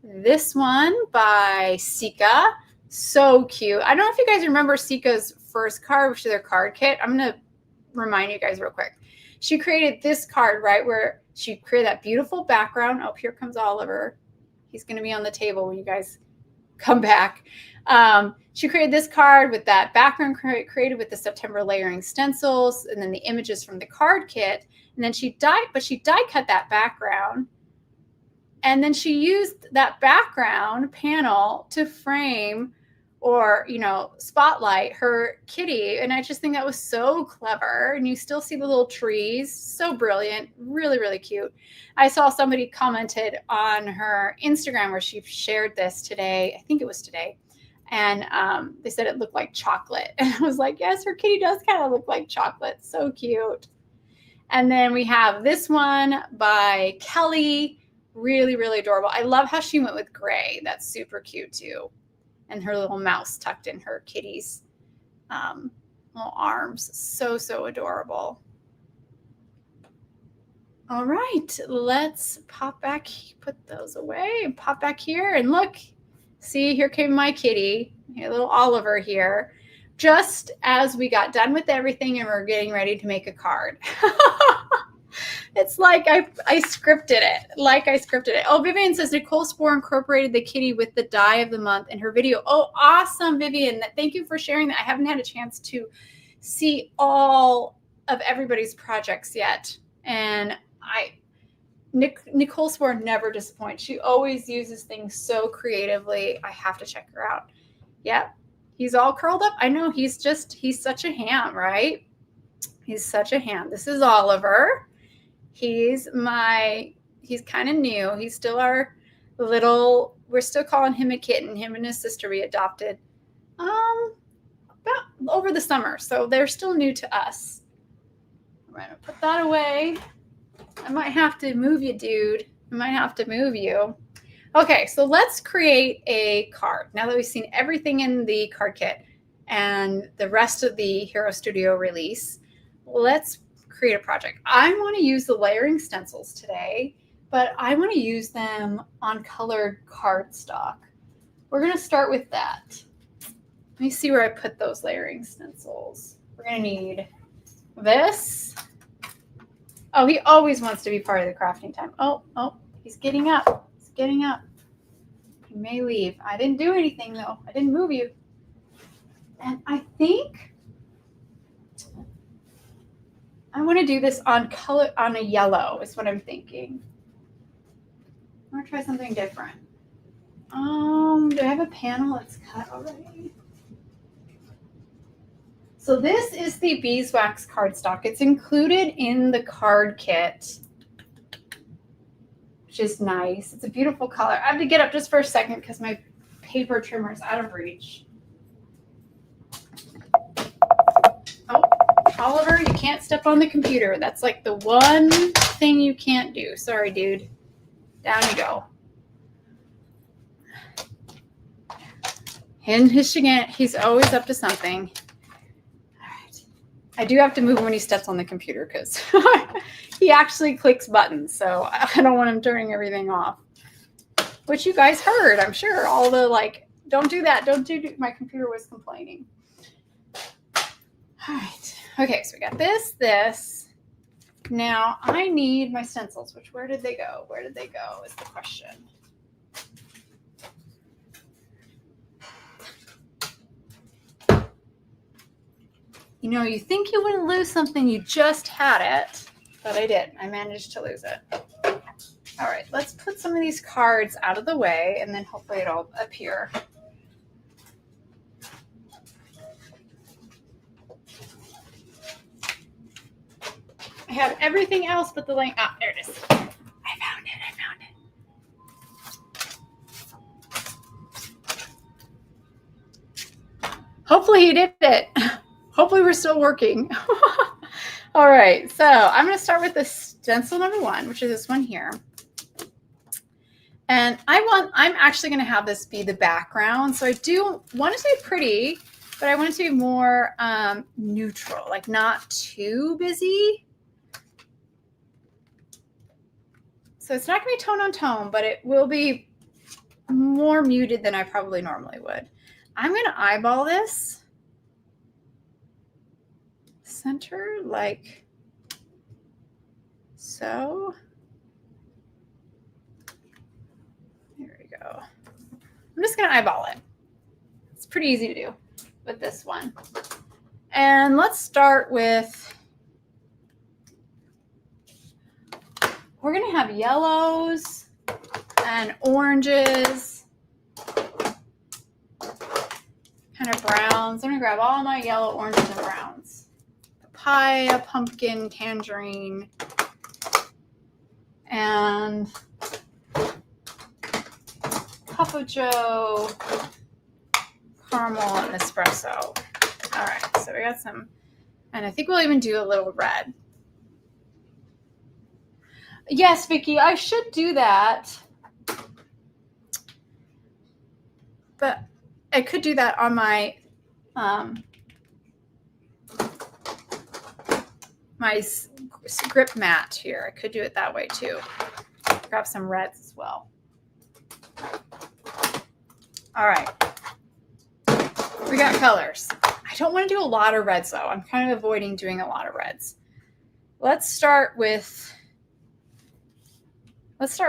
this one by Sika. So cute. I don't know if you guys remember Sika's first card, which is their card kit. I'm going to remind you guys real quick. She created this card, right, where she created that beautiful background. Oh, here comes Oliver. He's going to be on the table when you guys come back. She created this card with that background created with the September layering stencils and then the images from the card kit. And then she die cut that background. And then she used that background panel to frame or, you know, spotlight her kitty. And I just think that was so clever. And you still see the little trees. So brilliant. Really, really cute. I saw somebody commented on her Instagram where she shared this today. I think it was today. And they said it looked like chocolate. And I was like, yes, her kitty does kind of look like chocolate. So cute. And then we have this one by Kelly. Really, really adorable. I love how she went with gray. That's super cute too. And her little mouse tucked in her kitty's little arms. So, so adorable. All right, let's pop back, put those away and pop back here and look. See, here came my kitty, little Oliver here, just as we got done with everything and we're getting ready to make a card. It's like I scripted it. Oh, Vivian says Nicole Spore incorporated the kitty with the die of the month in her video. Oh, awesome, Vivian. Thank you for sharing that. I haven't had a chance to see all of everybody's projects yet. And Nicole Spore never disappoints. She always uses things so creatively. I have to check her out. Yep. He's all curled up. I know he's such a ham, right? He's such a ham. This is Oliver. He's kind of new. He's still our little, we're still calling him a kitten. Him and his sister we adopted about over the summer. So they're still new to us. I'm going to put that away. I might have to move you, dude. I might have to move you. Okay, so let's create a card. Now that we've seen everything in the card kit and the rest of the Hero Studio release, let's create a project. I want to use the layering stencils today, but I want to use them on colored cardstock. We're going to start with that. Let me see where I put those layering stencils. We're going to need this. Oh, he always wants to be part of the crafting time. Oh, he's getting up. He's getting up. He may leave. I didn't do anything though. I didn't move you. And I think I want to do this on a yellow is what I'm thinking. I want to try something different. Do I have a panel that's cut already? So this is the beeswax cardstock. It's included in the card kit, which is nice. It's a beautiful color. I have to get up just for a second because my paper trimmer is out of reach. Oh, Oliver, you can't step on the computer. That's like the one thing you can't do. Sorry, dude. Down you go. In his shenanigans, he's always up to something. All right. I do have to move him when he steps on the computer because he actually clicks buttons. So I don't want him turning everything off. Which you guys heard, I'm sure. All the like, don't do that. Don't do. My computer was complaining. All right. Okay, so we got this. Now I need my stencils, which where did they go? Where did they go is the question. You know, you think you wouldn't lose something, you just had it, but I did. I managed to lose it. All right, let's put some of these cards out of the way and then hopefully it'll appear. I have everything else but the link. Ah, there it is. I found it. Hopefully he did it. Hopefully we're still working. All right, so I'm going to start with the stencil number 1, which is this one here. And I'm actually going to have this be the background. So I do want it to be pretty, but I want it to be more neutral, like not too busy. So it's not going to be tone on tone, but it will be more muted than I probably normally would. I'm going to eyeball this center like so. There we go. I'm just going to eyeball it. It's pretty easy to do with this one. And let's start with, we're going to have yellows and oranges browns. I'm going to grab all my yellow, oranges, and browns. Papaya, pumpkin, tangerine, and cup of joe, caramel, and espresso. All right, so we got some, and I think we'll even do a little red. Yes, Vicki, I should do that. But I could do that on my my script mat here. I could do it that way too. Grab some reds as well. All right. We got colors. I don't want to do a lot of reds though. I'm kind of avoiding doing a lot of reds. Let's start with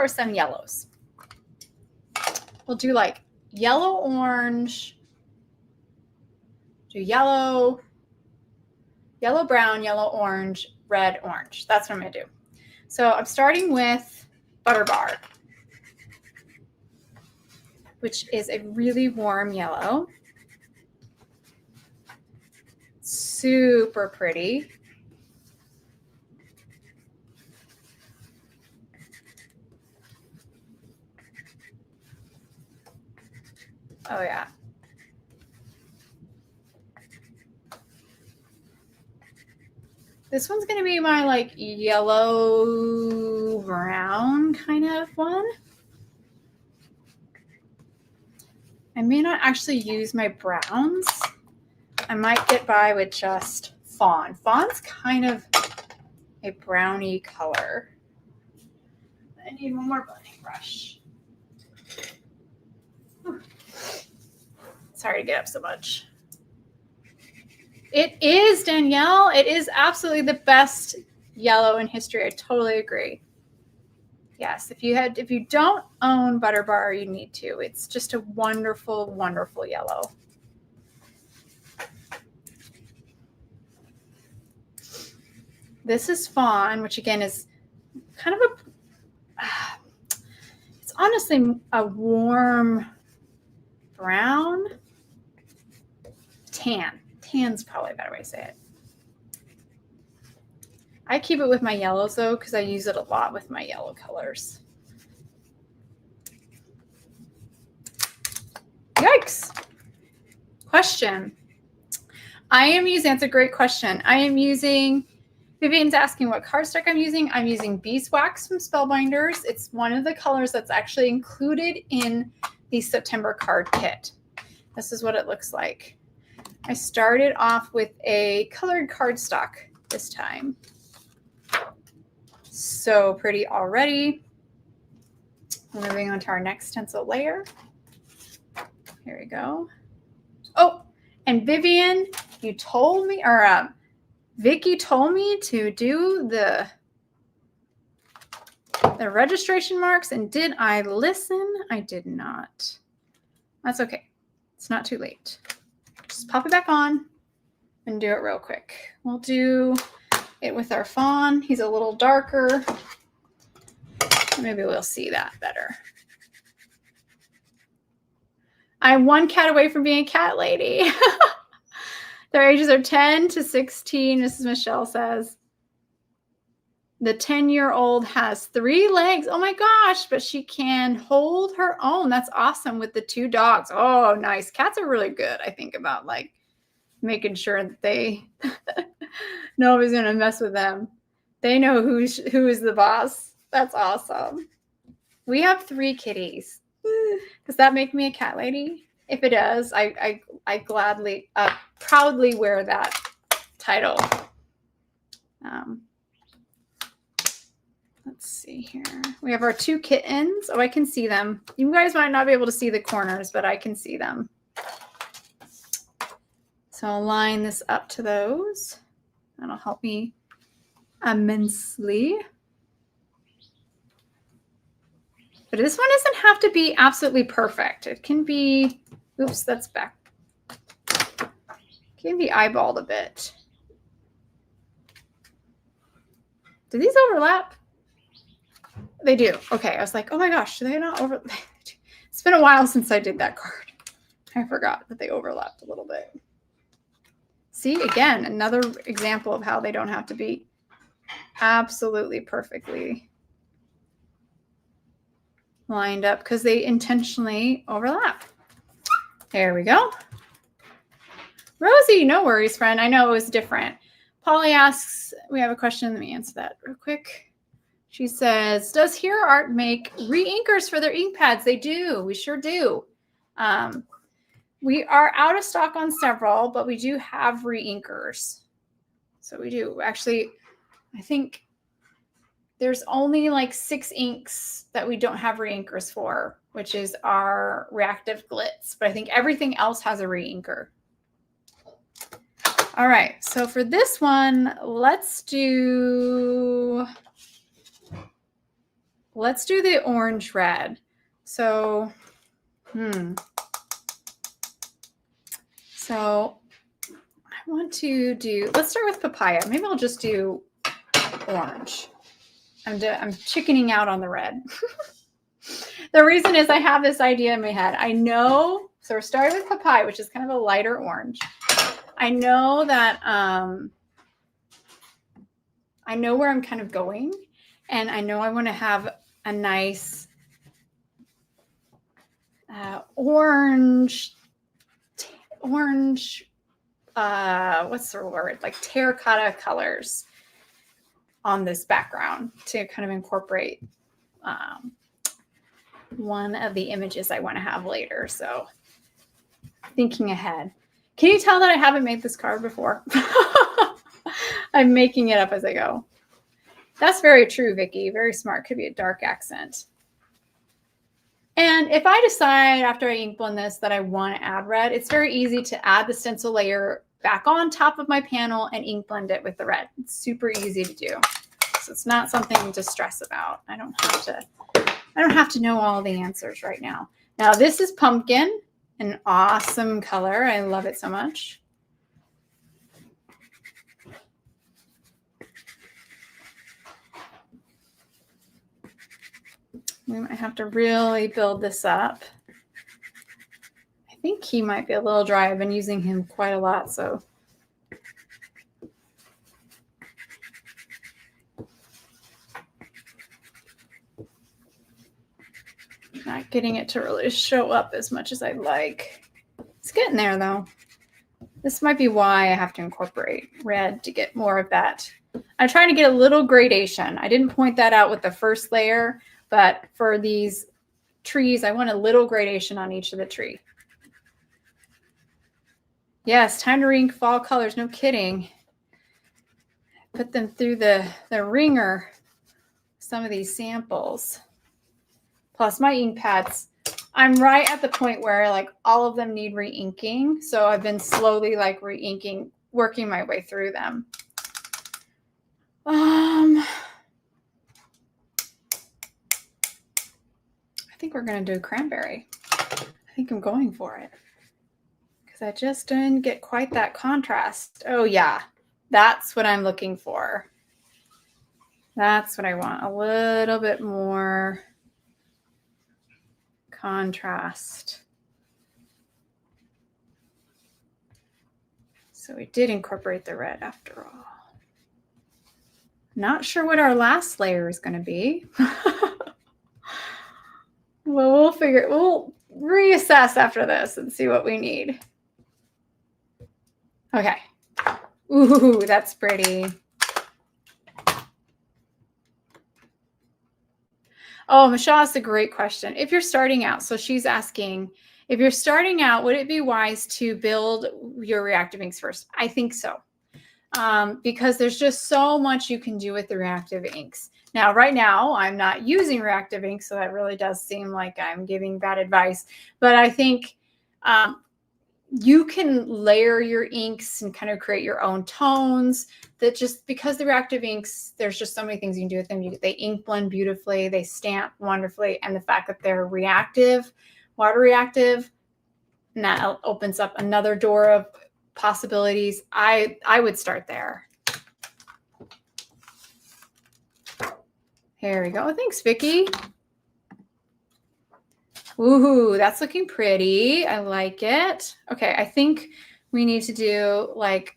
some yellows. We'll do like yellow, orange, do yellow, yellow, brown, yellow, orange, red, orange. That's what I'm going to do. So I'm starting with Butter Bar, which is a really warm yellow. Super pretty. Oh yeah. This one's going to be my like yellow brown kind of one. I may not actually use my browns. I might get by with just fawn. Fawn's kind of a browny color. I need one more blending brush. Sorry to get up so much. It is, Danielle. It is absolutely the best yellow in history. I totally agree. Yes, if you don't own Butter Bar, you need to. It's just a wonderful, wonderful yellow. This is fawn, which again is kind of it's honestly a warm brown. Tan. Tan's probably a better way to say it. I keep it with my yellows though, because I use it a lot with my yellow colors. Yikes. Question. That's a great question. Vivian's asking what cardstock I'm using. I'm using beeswax from Spellbinders. It's one of the colors that's actually included in the September card kit. This is what it looks like. I started off with a colored cardstock this time. So pretty already. Moving on to our next stencil layer. Here we go. Oh, and Vivian, you told me, or Vicky told me to do the registration marks, and did I listen? I did not. That's okay. It's not too late. Just pop it back on and do it real quick. We'll do it with our fawn. He's a little darker. Maybe we'll see that better. I'm one cat away from being a cat lady. Their ages are 10 to 16, Mrs. Michelle says. The 10-year-old has 3 legs. Oh my gosh, but she can hold her own. That's awesome with the 2 dogs. Oh, nice. Cats are really good, I think, about like making sure that they nobody's going to mess with them. They know who is the boss. That's awesome. We have 3 kitties. Does that make me a cat lady? If it does, I gladly, proudly wear that title. Let's see here. We have our 2 kittens. Oh, I can see them. You guys might not be able to see the corners, but I can see them. So I'll line this up to those. That'll help me immensely. But this one doesn't have to be absolutely perfect. It can be, oops, that's back. It can be eyeballed a bit. Do these overlap? They do. Okay, I was like, oh my gosh, do they not overlap? It's been a while since I did that card. I forgot that they overlapped a little bit. See, again, another example of how they don't have to be absolutely perfectly lined up because they intentionally overlap. There we go. Rosie, no worries, friend. I know it was different. Polly asks, we have a question. Let me answer that real quick. She says, does Hero Art make re-inkers for their ink pads? They do. We sure do. We are out of stock on several, but we do have re-inkers. So we do. Actually, I think there's only like 6 inks that we don't have re-inkers for, which is our reactive glitz. But I think everything else has a re-inker. All right, so for this one, let's do the orange red. So, So I want to do, let's start with papaya. Maybe I'll just do orange. I'm chickening out on the red. The reason is I have this idea in my head. I know, so we're starting with papaya, which is kind of a lighter orange. I know that, I know where I'm kind of going, and I know I want to have a nice orange, what's the word? Like terracotta colors on this background to kind of incorporate one of the images I want to have later. So thinking ahead. Can you tell that I haven't made this card before? I'm making it up as I go. That's very true, Vicky. Very smart. Could be a dark accent. And if I decide after I ink blend this that I want to add red, it's very easy to add the stencil layer back on top of my panel and ink blend it with the red. It's super easy to do. So it's not something to stress about. I don't have to know all the answers right now. Now this is pumpkin, an awesome color. I love it so much. We might have to really build this up. I think he might be a little dry. I've been using him quite a lot, so. Not getting it to really show up as much as I'd like. It's getting there though. This might be why I have to incorporate red to get more of that. I'm trying to get a little gradation. I didn't point that out with the first layer, but for these trees, I want a little gradation on each of the tree. Yes, time to ink fall colors. No kidding. Put them through the ringer. Some of these samples. Plus my ink pads. I'm right at the point where like all of them need re-inking. So I've been slowly like re-inking, working my way through them. I think we're going to do cranberry. I think I'm going for it because I just didn't get quite that contrast. Oh yeah, that's what I'm looking for. That's what I want. A little bit more contrast. So we did incorporate the red after all. Not sure what our last layer is going to be. Well, we'll reassess after this and see what we need. Okay. Ooh, that's pretty. Oh, Michelle asked a great question. If you're starting out, so she's asking, if you're starting out, would it be wise to build your reactive inks first? I think so. Because there's just so much you can do with the reactive inks. Now, right now, I'm not using reactive ink, so that really does seem like I'm giving bad advice. But I think you can layer your inks and kind of create your own tones that just because the reactive inks, there's just so many things you can do with them. They ink blend beautifully, they stamp wonderfully, and the fact that they're reactive, water reactive, and that opens up another door of possibilities. I would start there. There we go. Thanks, Vicky. Ooh, that's looking pretty. I like it. Okay, I think we need to do like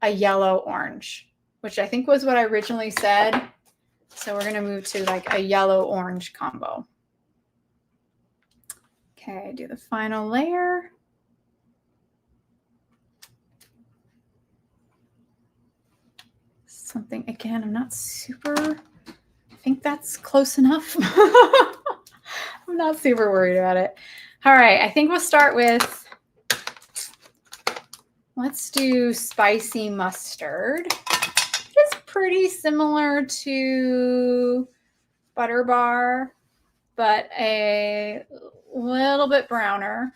a yellow orange, which I think was what I originally said. So we're going to move to like a yellow orange combo. Okay, do the final layer. Something, again, I'm not super, I think that's close enough. I'm not super worried about it. All right, I think we'll start with, let's do spicy mustard. It's pretty similar to butter bar, but a little bit browner.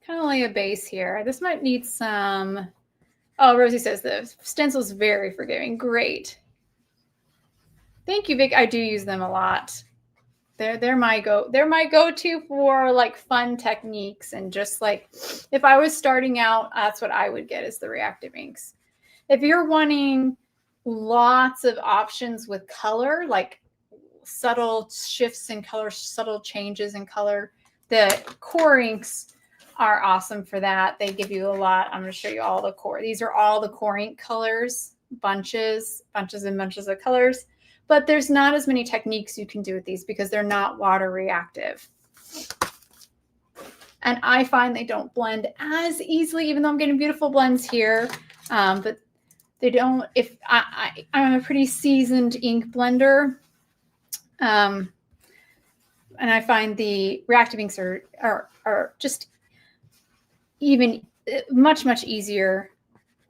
Kind of lay a base here. This might need some, oh, Rosie says the stencil's very forgiving. Great. Thank you, Vic. I do use them a lot. They're my go-to for like fun techniques, and just like if I was starting out, that's what I would get is the reactive inks. If you're wanting lots of options with color, like subtle shifts in color, subtle changes in color, the core inks are awesome for that. They give you a lot. I'm going to show you all the core. These are all the core ink colors, bunches and bunches of colors. But there's not as many techniques you can do with these because they're not water reactive. And I find they don't blend as easily, even though I'm getting beautiful blends here. But they don't, if I'm a pretty seasoned ink blender. And I find the reactive inks are just even much, much easier.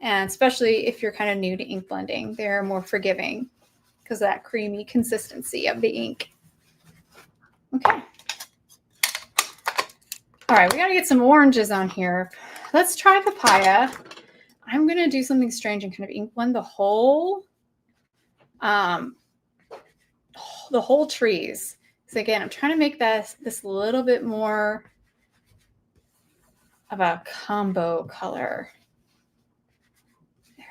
And especially if you're kind of new to ink blending, they're more forgiving because of that creamy consistency of the ink. Okay. All right, we got to get some oranges on here. Let's try papaya. I'm going to do something strange and kind of ink blend the whole trees. So again, I'm trying to make this a little bit more of a combo color. There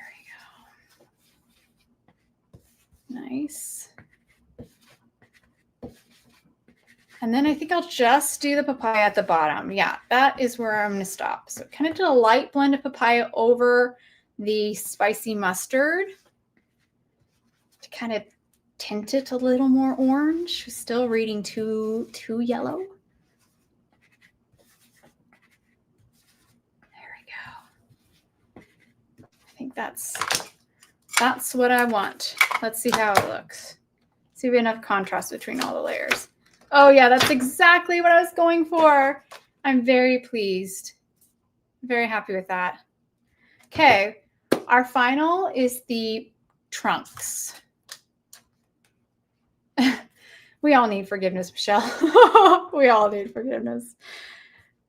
we go. Nice. And then I think I'll just do the papaya at the bottom. Yeah, that is where I'm going to stop. So kind of do a light blend of papaya over the spicy mustard to kind of tint it a little more orange. Still reading too yellow. There we go. I think that's what I want. Let's see how it looks. See if we have enough contrast between all the layers. Oh yeah, that's exactly what I was going for. I'm very pleased. Very happy with that. Okay, our final is the trunks. We all need forgiveness, Michelle. We all need forgiveness.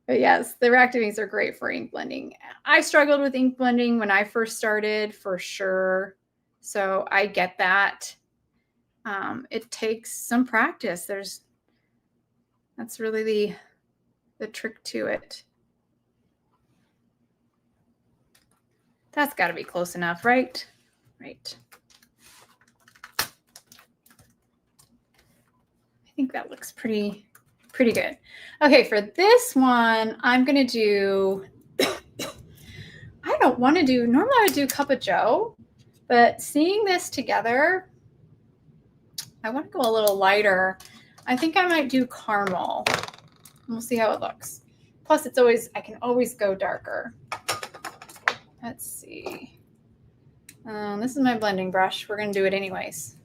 But yes, the reactive inks are great for ink blending. I struggled with ink blending when I first started, for sure. So I get that. It takes some practice. That's really the trick to it. That's got to be close enough, right? Right. I think that looks pretty good. Okay, for this one, I'm going to do, I don't want to do, normally I would do Cup of Joe, but seeing this together, I want to go a little lighter. I think I might do caramel. We'll see how it looks. Plus, it's always, I can always go darker. Let's see. This is my blending brush. We're going to do it anyways.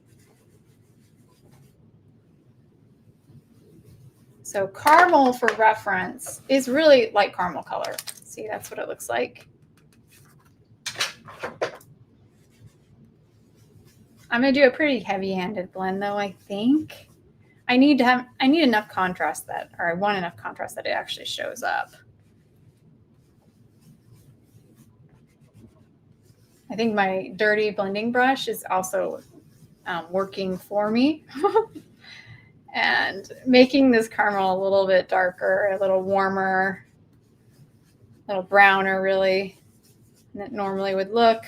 So caramel, for reference, is really light caramel color. See, that's what it looks like. I'm going to do a pretty heavy-handed blend, though, I think. I need enough contrast I want enough contrast that it actually shows up. I think my dirty blending brush is also working for me. And making this caramel a little bit darker, a little warmer, a little browner, really, than it normally would look.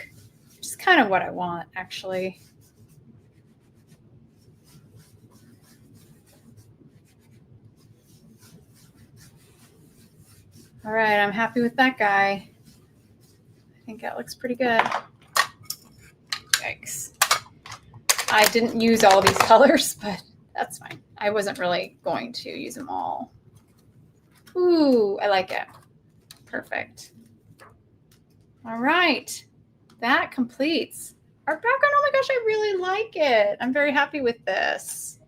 Which is kind of what I want, actually. All right, I'm happy with that guy. I think that looks pretty good. Yikes. I didn't use all these colors, but that's fine. I wasn't really going to use them all. Ooh, I like it. Perfect. All right, that completes our background. Oh my gosh, I really like it. I'm very happy with this.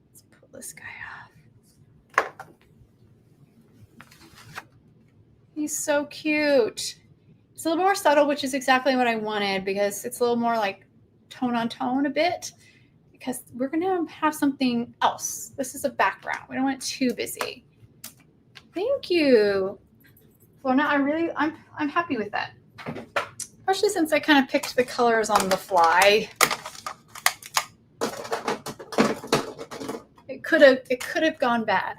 Let's pull this guy off. He's so cute. It's a little more subtle, which is exactly what I wanted because it's a little more like tone on tone a bit because we're going to have something else. This is a background. We don't want it too busy. Thank you. Lorna, I'm happy with that. Especially since I kind of picked the colors on the fly. It could have gone bad.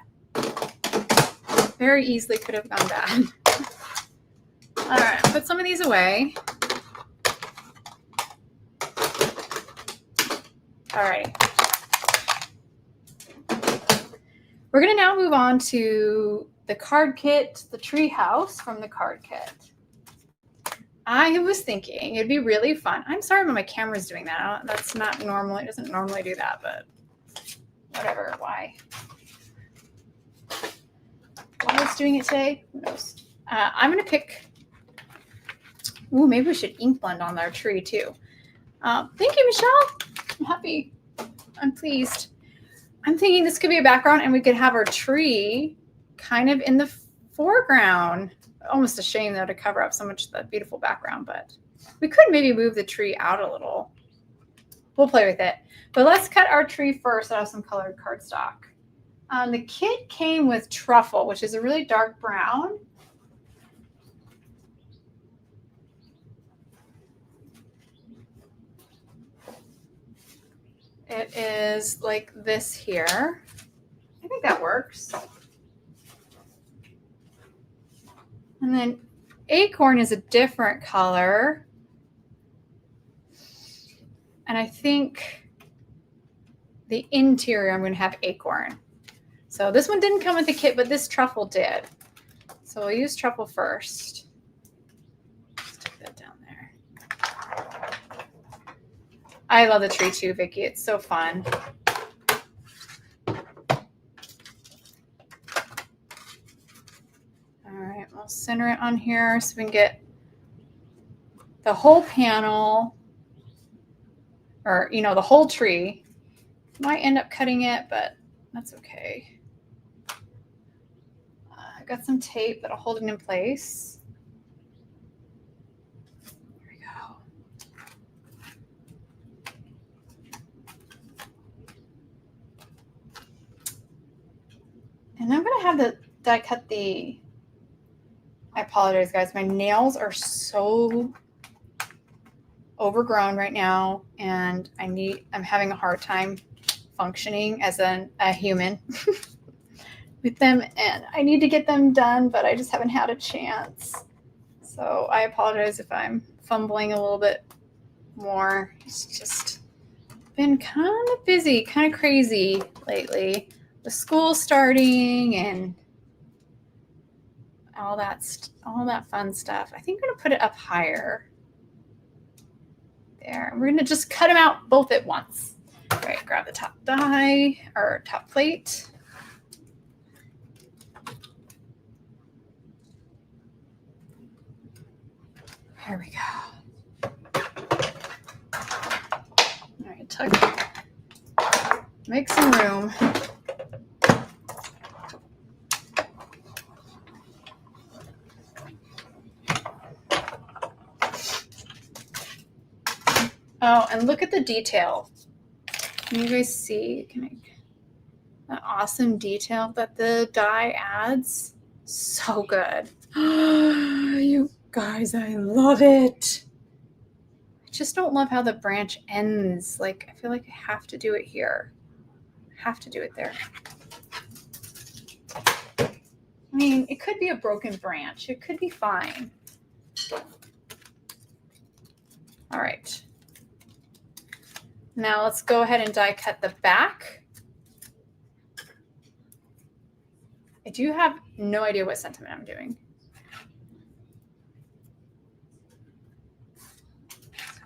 Very easily could have gone bad. All right, put some of these away. All right. We're going to now move on to the card kit, the Treehouse from the card kit. I was thinking it'd be really fun. I'm sorry when my camera's doing that. That's not normal. It doesn't normally do that, but whatever. Why it's doing it today? Who knows? I'm going to pick. Ooh, maybe we should ink blend on our tree too. Thank you, Michelle. I'm happy. I'm pleased. I'm thinking this could be a background and we could have our tree kind of in the foreground. Almost a shame though to cover up so much of that beautiful background, but we could maybe move the tree out a little. We'll play with it. But let's cut our tree first. I have some colored cardstock. The kit came with truffle, which is a really dark brown. It is like this here. I think that works. And then acorn is a different color. And I think the interior I'm going to have acorn. So this one didn't come with the kit, but this truffle did. So we'll use truffle first. Stick that down there. I love the tree too, Vicki. It's so fun. All right, we'll center it on here so we can get the whole panel, or, you know, the whole tree. Might end up cutting it, but that's okay. I've got some tape that'll hold it in place. There we go. And I'm going to have the die cut the, I apologize, guys. My nails are so overgrown right now, and I'm having a hard time functioning as a human with them, and I need to get them done, but I just haven't had a chance. So I apologize if I'm fumbling a little bit more. It's just been kind of busy, kind of crazy lately. The school starting and all that fun stuff. I think I'm gonna put it up higher. There. We're gonna just cut them out both at once. All right, grab the top die or top plate. There we go. All right, tuck. Make some room. Oh, and look at the detail. Can you guys see? That awesome detail that the die adds? So good. You guys, I love it. I just don't love how the branch ends. Like, I feel like I have to do it here. I have to do it there. I mean, it could be a broken branch. It could be fine. All right. Now let's go ahead and die cut the back. I do have no idea what sentiment I'm doing.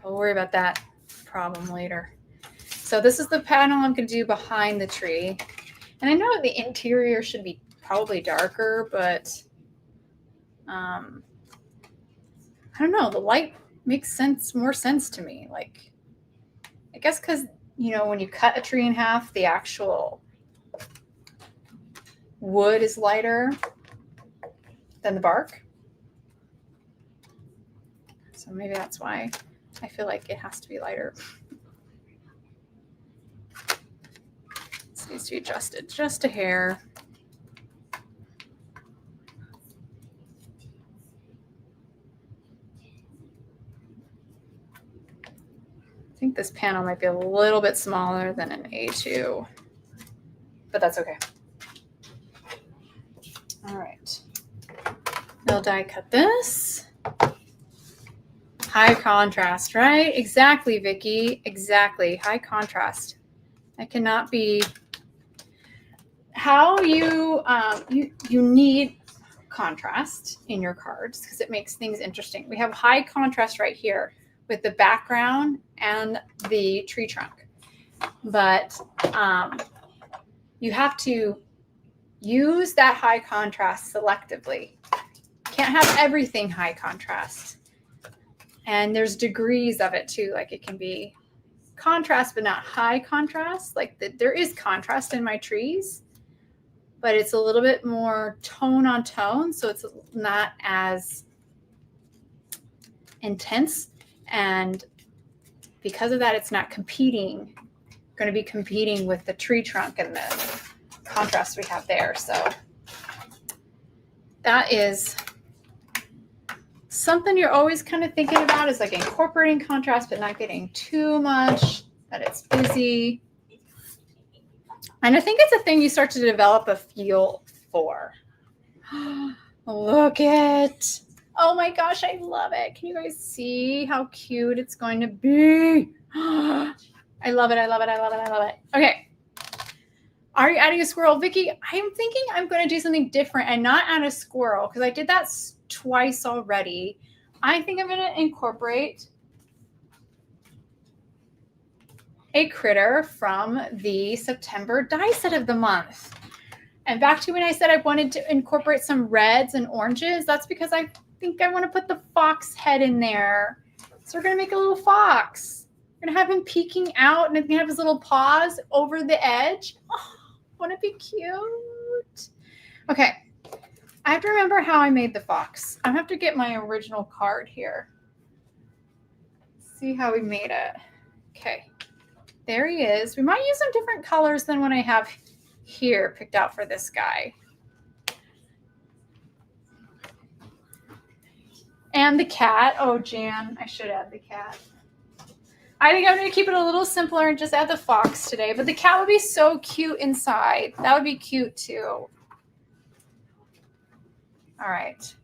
We'll worry about that problem later. So this is the panel I'm going to do behind the tree. And I know the interior should be probably darker, but I don't know. The light makes more sense to me. Like, I guess because, you know, when you cut a tree in half, the actual wood is lighter than the bark. So maybe that's why I feel like it has to be lighter. This needs to be adjusted just a hair. I think this panel might be a little bit smaller than an A2, but that's okay. All right. I'll die cut this. High contrast, right? Exactly, Vicky. Exactly. High contrast. That cannot be how you need contrast in your cards because it makes things interesting. We have high contrast right here with the background and the tree trunk. But you have to use that high contrast selectively. Can't have everything high contrast. And there's degrees of it too. Like it can be contrast, but not high contrast. Like there is contrast in my trees, but it's a little bit more tone on tone. So it's not as intense. And because of that, it's not going to be competing with the tree trunk and the contrast we have there. So that is something you're always kind of thinking about, is like incorporating contrast, but not getting too much, that it's busy. And I think it's a thing you start to develop a feel for. Look it. Oh my gosh, I love it. Can you guys see how cute it's going to be? I love it. I love it. I love it. I love it. Okay. Are you adding a squirrel? Vicky, I'm thinking I'm going to do something different and not add a squirrel because I did that twice already. I think I'm going to incorporate a critter from the September die set of the month. And back to when I said I wanted to incorporate some reds and oranges, that's because I think I want to put the fox head in there. So we're going to make a little fox. We're going to have him peeking out and he's going to have his little paws over the edge. Oh, wouldn't it be cute? Okay. I have to remember how I made the fox. I have to get my original card here. See how we made it. Okay. There he is. We might use some different colors than what I have here picked out for this guy. And the cat. Oh, Jan, I should add the cat. I think I'm going to keep it a little simpler and just add the fox today. But the cat would be so cute inside. That would be cute too. All right.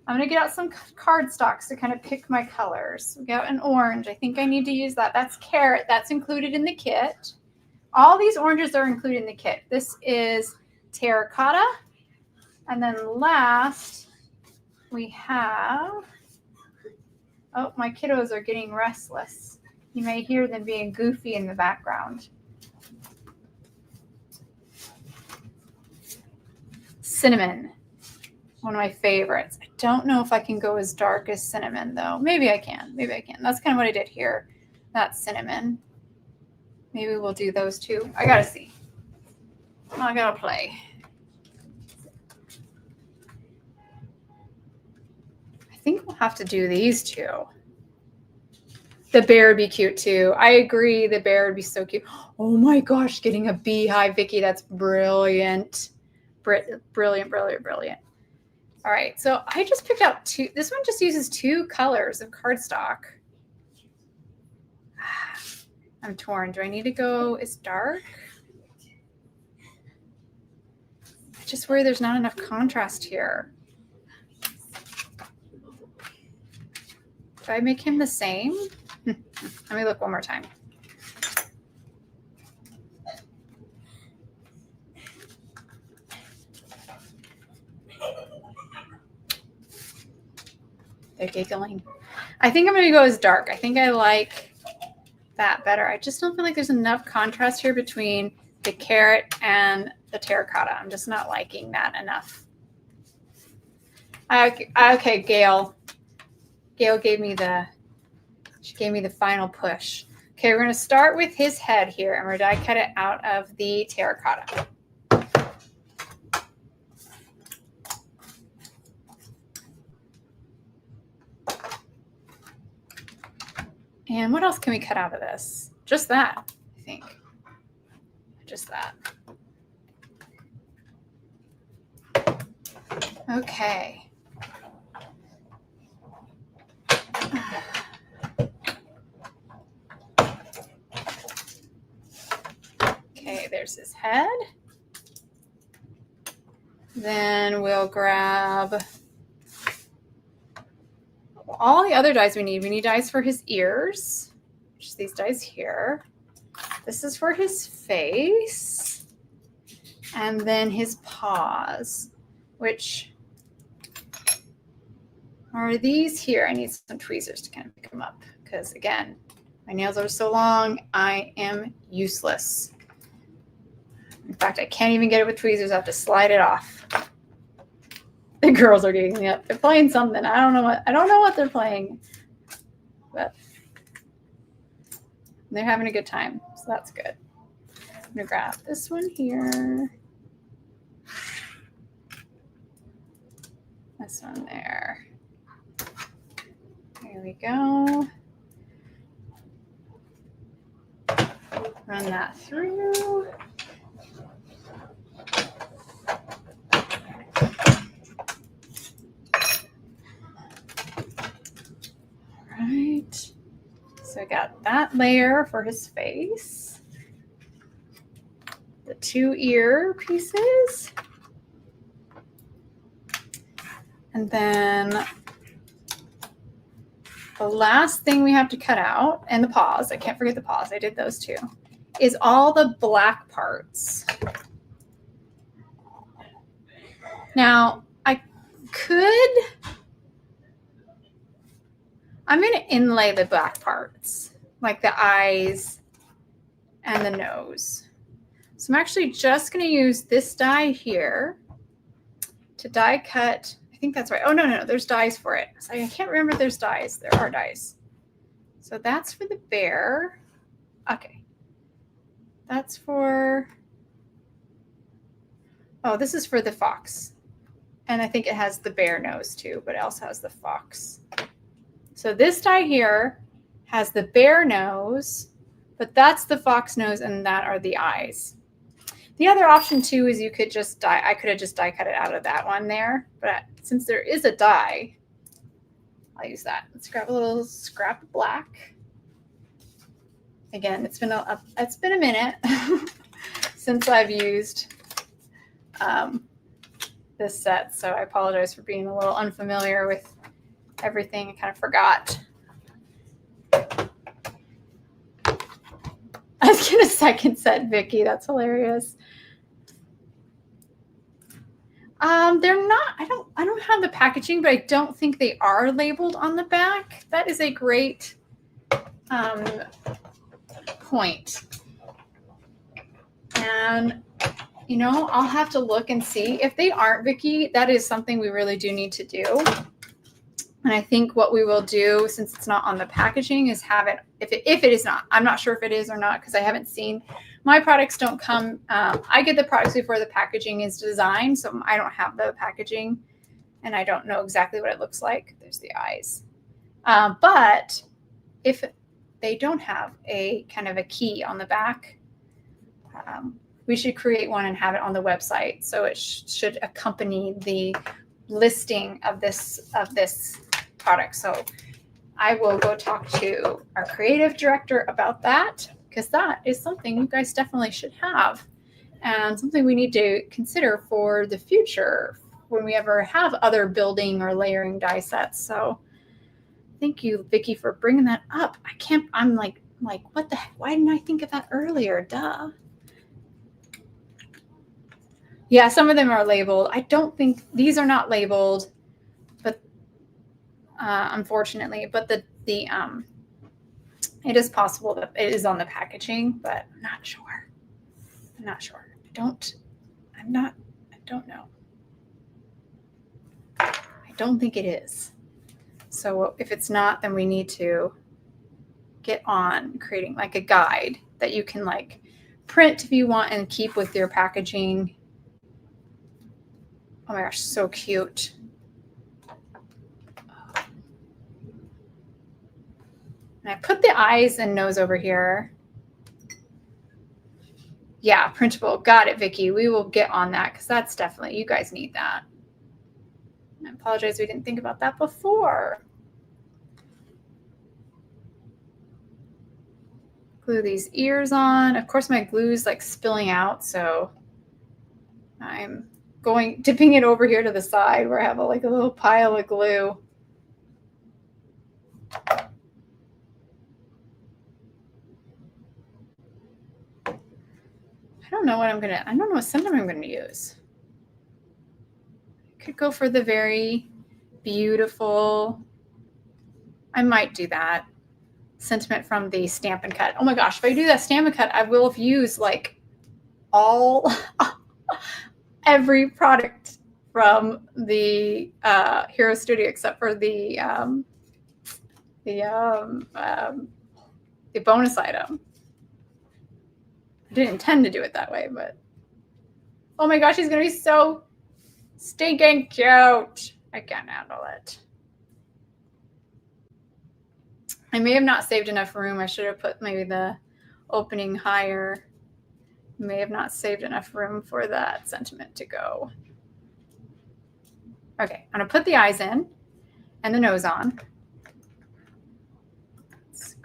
I'm going to get out some cardstocks to kind of pick my colors. We got an orange. I think I need to use that. That's carrot. That's included in the kit. All these oranges are included in the kit. This is terracotta. And then last, we have, oh, my kiddos are getting restless. You may hear them being goofy in the background. Cinnamon. One of my favorites. I don't know if I can go as dark as cinnamon, though. Maybe I can. Maybe I can. That's kind of what I did here. That's cinnamon. Maybe we'll do those two. I got to see. I got to play. I think we'll have to do these two. The bear would be cute, too. I agree. The bear would be so cute. Oh, my gosh. Getting a beehive, Vicky. That's brilliant. Brilliant, brilliant, brilliant. All right, so I just picked out two. This one just uses 2 colors of cardstock. I'm torn. Do I need to go as dark? I just worry there's not enough contrast here. Do I make him the same? Let me look one more time. They're giggling. I think I'm going to go as dark. I think I like that better. I just don't feel like there's enough contrast here between the carrot and the terracotta. I'm just not liking that enough. Okay, Gail. Gail gave me the final push. Okay, we're going to start with his head here, and we're die cut it out of the terracotta. And what else can we cut out of this? Just that, I think. Just that. Okay. Okay, there's his head. Then we'll grab all the other dies we need. We need dies for his ears, which is these dies here. This is for his face. And then his paws, which are these here. I need some tweezers to kind of pick them up because, again, my nails are so long, I am useless. In fact, I can't even get it with tweezers. I have to slide it off. The girls are getting me up. They're playing something. I don't know what they're playing, but they're having a good time, so that's good. I'm gonna grab this one here. This one there. There we go. Run that through. Right. So I got that layer for his face. The 2 ear pieces. And then the last thing we have to cut out, and the paws, I can't forget the paws, I did those too, is all the black parts. Now, I'm going to inlay the black parts, like the eyes and the nose. So I'm actually just going to use this die here to die cut. I think that's right. Oh, no, there's dies for it. So I can't remember if there's dies. There are dies. So that's for the bear. Okay. That's for, oh, this is for the fox. And I think it has the bear nose too, but it also has the fox. So this die here has the bear nose, but that's the fox nose and that are the eyes. The other option too is you could just I could have just die cut it out of that one there, but since there is a die, I'll use that. Let's grab a little scrap of black. Again, it's been a minute since I've used this set, so I apologize for being a little unfamiliar with everything. I kind of forgot. I was getting a second set, Vicky. That's hilarious. They're not, I don't have the packaging, but I don't think they are labeled on the back. That is a great point. And, you know, I'll have to look and see. If they aren't, Vicky, that is something we really do need to do. And I think what we will do, since it's not on the packaging, is have it, if it is not, I'm not sure if it is or not, because I haven't seen, my products don't come, I get the products before the packaging is designed, so I don't have the packaging, and I don't know exactly what it looks like. There's the eyes. But if they don't have a kind of a key on the back, we should create one and have it on the website, so it should accompany the listing of this product. So I will go talk to our creative director about that, because that is something you guys definitely should have and something we need to consider for the future when we ever have other building or layering die sets. So thank you, Vicky, for bringing that up. I'm like, what the heck? Why didn't I think of that earlier? Duh. Yeah, some of them are labeled. I don't think these are not labeled, but unfortunately, but the it is possible that it is on the packaging, but I'm not sure. I'm not sure. I don't know. I don't think it is. So if it's not, then we need to get on creating like a guide that you can like print if you want and keep with your packaging. Oh my gosh, so cute. And I put the eyes and nose over here. Yeah, printable. Got it, Vicki. We will get on that because that's definitely, you guys need that. I apologize, we didn't think about that before. Glue these ears on. Of course, my glue is like spilling out, so I'm dipping it over here to the side where I have like a little pile of glue. I don't know what sentiment I'm gonna use. I could go for the very beautiful, I might do that sentiment from the Stamp and Cut. Oh my gosh, if I do that Stamp and Cut, I will have used like every product from the Hero Studio except for the bonus item. I didn't intend to do it that way, but oh my gosh, he's gonna be so stinking cute. I can't handle it. I may have not saved enough room. I should have put maybe the opening higher. May have not saved enough room for that sentiment to go. Okay, I'm gonna put the eyes in and the nose on. Let's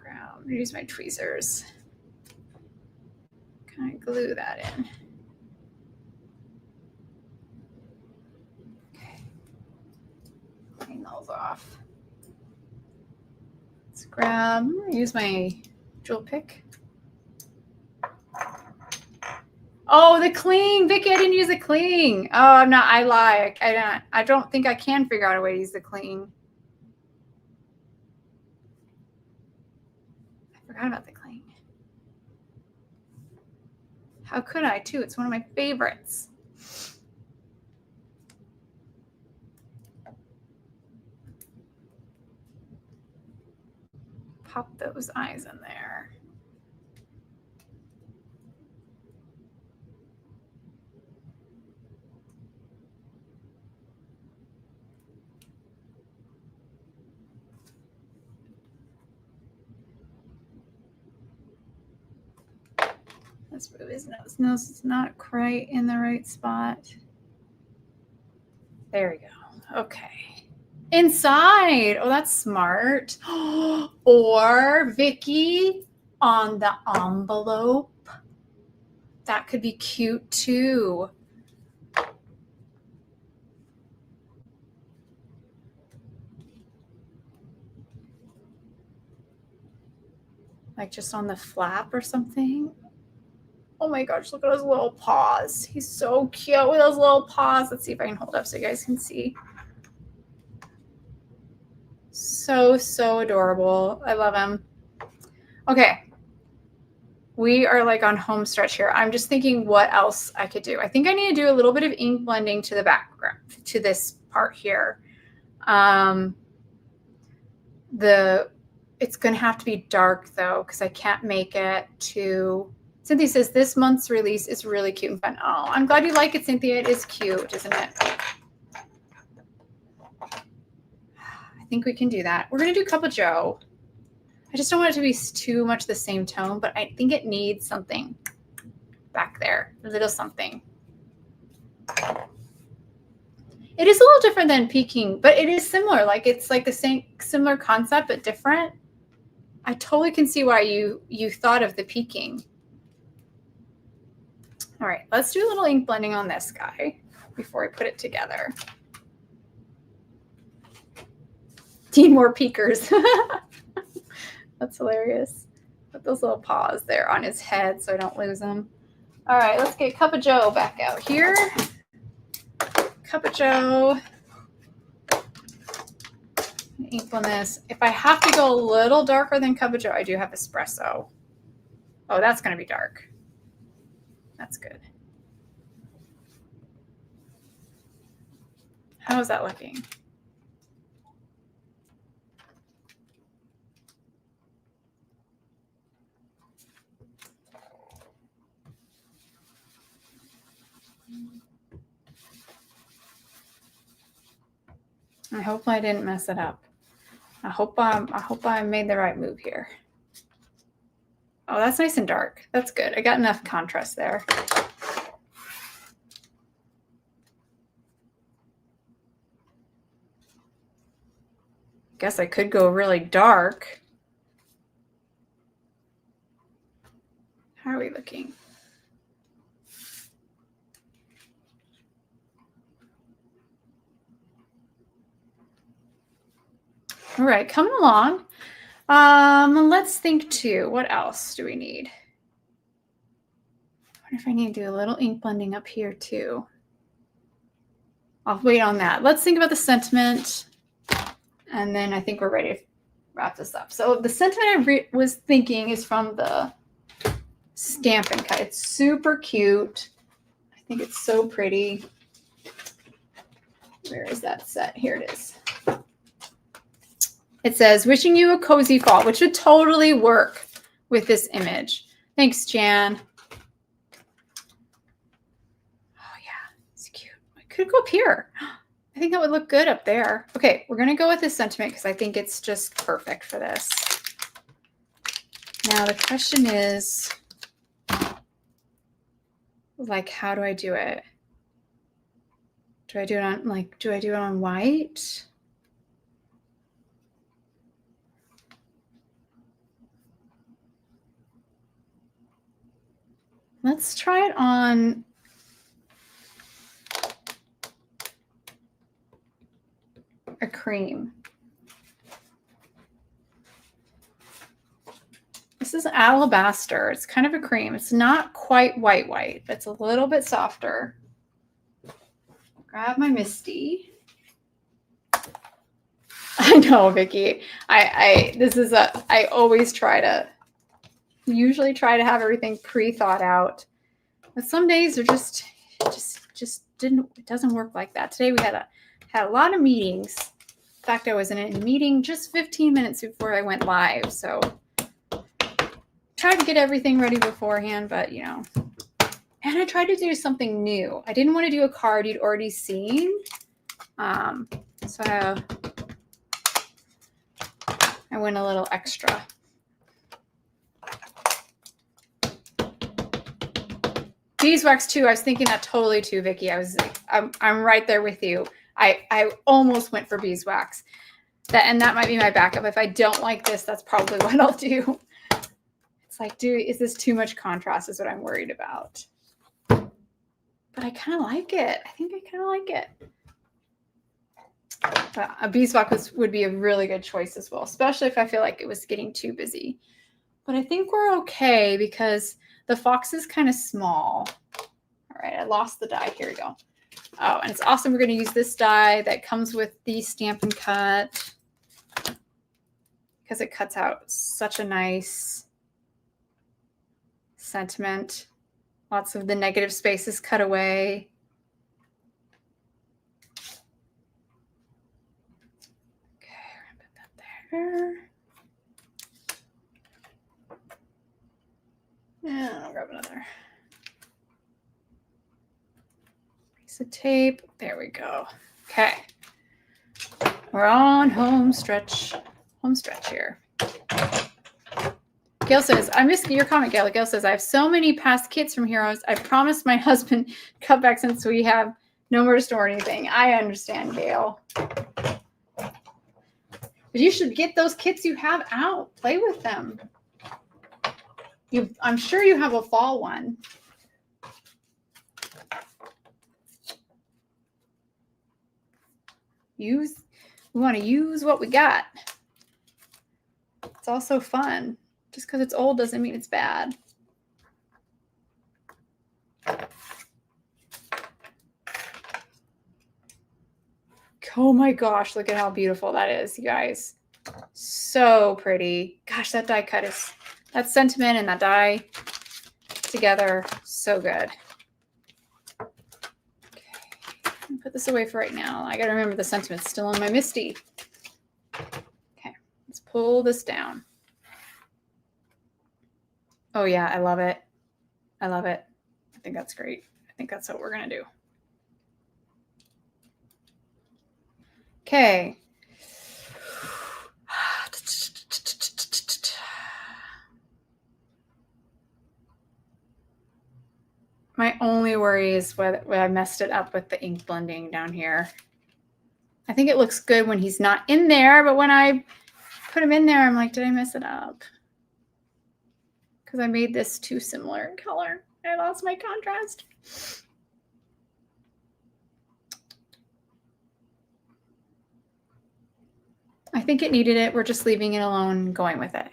use my tweezers. Kind of glue that in. Okay, clean those off. Let's use my jewel pick. Oh, the cling, Vicki, I didn't use the cling. Oh, I lie. I don't think I can figure out a way to use the cling. I forgot about the cling. How could I too? It's one of my favorites. Pop those eyes in there. Let's move his nose. Nose is not quite in the right spot. There we go. Okay. Inside. Oh, that's smart. Or Vicki on the envelope. That could be cute too. Like just on the flap or something. Oh my gosh, look at his little paws. He's so cute with those little paws. Let's see if I can hold up so you guys can see. So, so adorable. I love him. Okay. We are like on home stretch here. I'm just thinking what else I could do. I think I need to do a little bit of ink blending to the background, to this part here. It's going to have to be dark though, because I can't make it too. Cynthia says this month's release is really cute and fun. Oh, I'm glad you like it, Cynthia. It is cute, isn't it? I think we can do that. We're going to do Cup of Joe. I just don't want it to be too much the same tone, but I think it needs something back there, a little something. It is a little different than peeking, but it is similar. Like it's like the same, similar concept, but different. I totally can see why you thought of the peeking. All right, let's do a little ink blending on this guy before I put it together. Need more peekers. That's hilarious. Put those little paws there on his head so I don't lose them. All right, let's get Cup of Joe back out here. Cup of Joe. ink on this. If I have to go a little darker than Cup of Joe, I do have espresso. Oh, that's going to be dark. That's good. How is that looking? I hope I didn't mess it up. I hope I made the right move here. Oh, that's nice and dark. That's good. I got enough contrast there. Guess I could go really dark. How are we looking? All right, coming along. Let's think too. What else do we need? I wonder if I need to do a little ink blending up here too. I'll wait on that. Let's think about the sentiment, and then I think we're ready to wrap this up. So the sentiment I was thinking is from the Stampin' Cut. It's super cute. I think it's so pretty. Where is that set? Here it is. It says, wishing you a cozy fall, which would totally work with this image. Thanks, Jan. Oh, yeah, it's cute. I could go up here. I think that would look good up there. Okay, we're going to go with this sentiment because I think it's just perfect for this. Now, the question is, like, how do I do it? Do I do it on white? Let's try it on a cream. This is alabaster. It's kind of a cream. It's not quite white. It's a little bit softer. Grab my Misty. I know, Vicki. I usually try to have everything pre-thought out. But some days are it doesn't work like that. Today we had a lot of meetings. In fact, I was in a meeting just 15 minutes before I went live. So tried to get everything ready beforehand, but you know. And I tried to do something new. I didn't want to do a card you'd already seen. So I went a little extra. Beeswax too. I was thinking that totally too, Vicki. I'm right there with you. I almost went for beeswax. And that might be my backup. If I don't like this, that's probably what I'll do. It's like, is this too much contrast is what I'm worried about. But I kind of like it. I think I kind of like it. But a beeswax would be a really good choice as well, especially if I feel like it was getting too busy. But I think we're okay because the fox is kind of small. All right, I lost the die. Here we go. Oh, and it's awesome. We're going to use this die that comes with the Stampin' Cut because it cuts out such a nice sentiment. Lots of the negative spaces cut away. Okay, we're going to put that there. Yeah, I'll grab another piece of tape. There we go. Okay. We're on home stretch. Home stretch here. Gail says, I missed your comment, Gail. Gail says, I have so many past kits from Heroes. I promised my husband cut back since we have no more to store anything. I understand, Gail. But you should get those kits you have out. Play with them. I'm sure you have a fall one. We want to use what we got. It's also fun. Just because it's old doesn't mean it's bad. Oh my gosh, look at how beautiful that is, you guys. So pretty. Gosh, that die cut is, that sentiment and that die together, so good. Okay, I'll put this away for right now. I gotta remember the sentiment's still on my Misty. Okay, let's pull this down. Oh yeah, I love it. I love it. I think that's great. I think that's what we're gonna do. Okay. My only worry is when I messed it up with the ink blending down here. I think it looks good when he's not in there, but when I put him in there, I'm like, did I mess it up? Because I made this too similar in color. I lost my contrast. I think it needed it. We're just leaving it alone and going with it.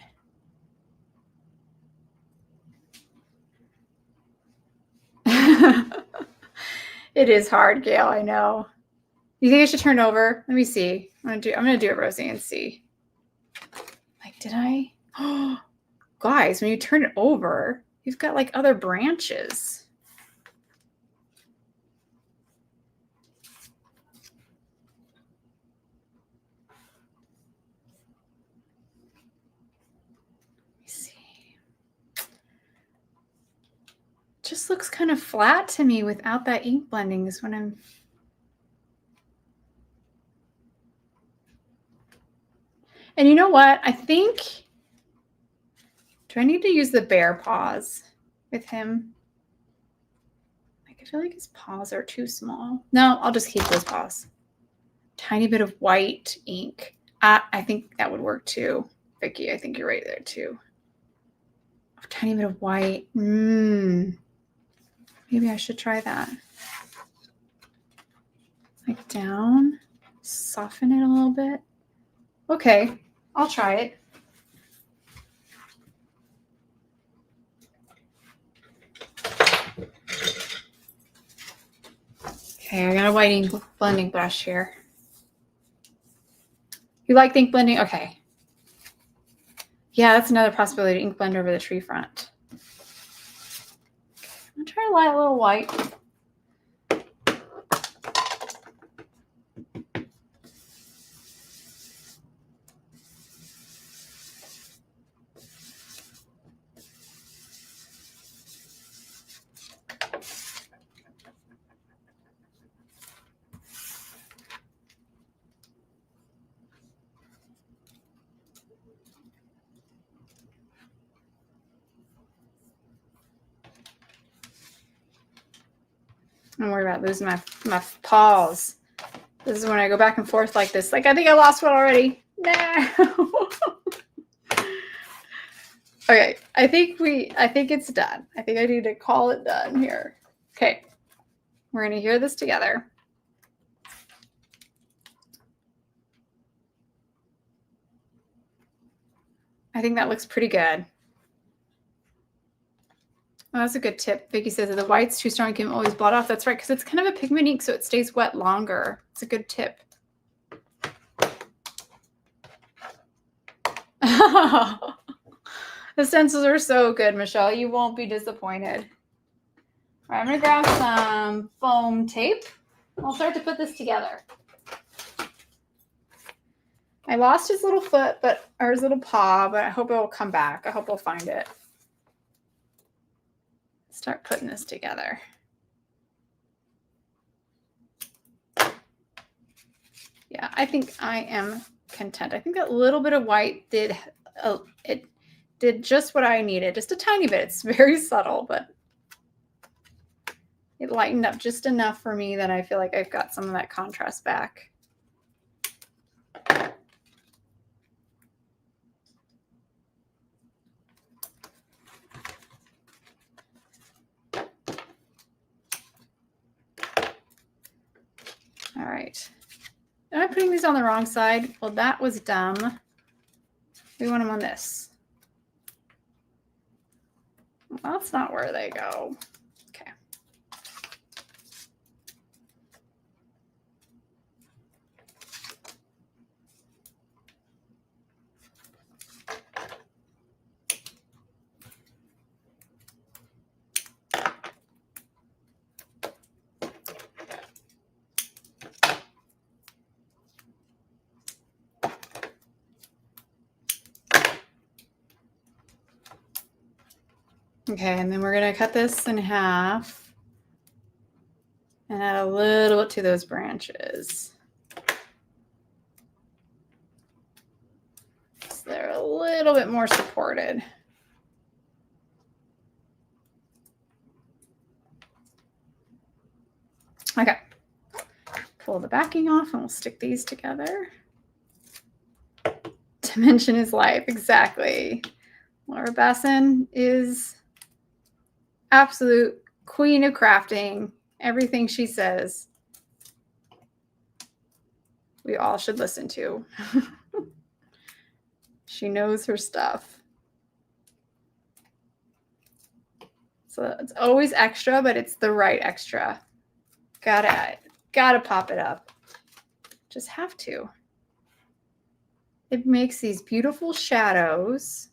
It is hard, Gail, I know. You think I should turn it over? Let me see. I'm gonna do it, Rosie, and see. Like, did I? Oh, guys, when you turn it over, you've got like other branches. Let me see. Just looks kind of flat to me without that ink blending is when I'm. And you know what? I think, do I need to use the bear paws with him? Like, I feel like his paws are too small. No, I'll just keep those paws. Tiny bit of white ink. I think that would work too. Vicky, I think you're right there too. A tiny bit of white. Maybe I should try that. Like down, soften it a little bit. Okay, I'll try it. Okay, I got a white ink blending brush here. You like the ink blending? Okay. Yeah, that's another possibility, ink blend over the tree front. I'm gonna try to light a little white. Don't worry about losing my paws. This is when I go back and forth like this. Like, I think I lost one already. No. Okay, I think it's done. I think I need to call it done here. Okay, we're gonna hear this together. I think that looks pretty good. Oh, that's a good tip. Vicky says that the white's too strong, can always blot off. That's right, because it's kind of a pigment ink, so it stays wet longer. It's a good tip. The stencils are so good, Michelle. You won't be disappointed. All right, I'm going to grab some foam tape. I'll start to put this together. I lost his little foot, or his little paw, but I hope it will come back. I hope I'll find it. Start putting this together. Yeah, I think I am content. I think that little bit of white did just what I needed, just a tiny bit. It's very subtle, but it lightened up just enough for me that I feel like I've got some of that contrast back. All right. Am I putting these on the wrong side? Well, that was dumb. We want them on this. Well, that's not where they go. Okay. Okay, and then we're going to cut this in half and add a little bit to those branches. So they're a little bit more supported. Okay, pull the backing off and we'll stick these together. Dimension is life, exactly. Laura Basson is absolute queen of crafting. Everything she says, we all should listen to. She knows her stuff. So it's always extra, but it's the right extra. Gotta pop it up. Just have to. It makes these beautiful shadows.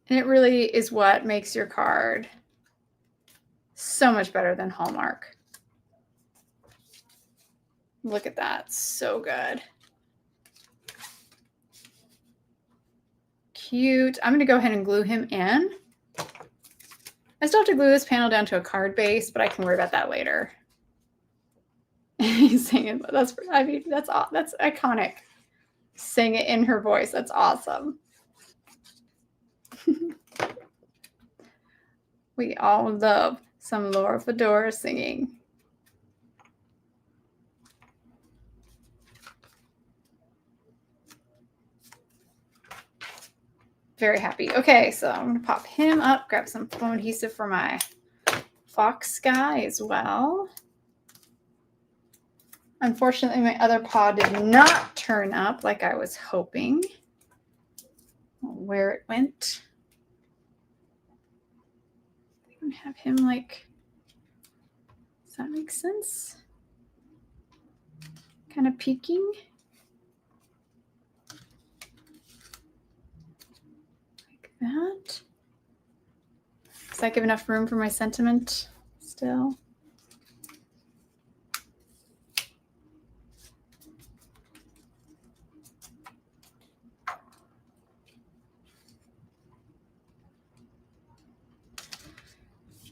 And it really is what makes your card so much better than Hallmark. Look at that, so good. Cute. I'm gonna go ahead and glue him in. I still have to glue this panel down to a card base, but I can worry about that later. He's singing, that's iconic. Sing it in her voice, that's awesome. We all love some Laura Fedora singing. Very happy. Okay, so I'm going to pop him up, grab some foam adhesive for my fox guy as well. Unfortunately, my other paw did not turn up like I was hoping. Where it went. I don't have him like, does that make sense? Kind of peeking. That. Does that give enough room for my sentiment still?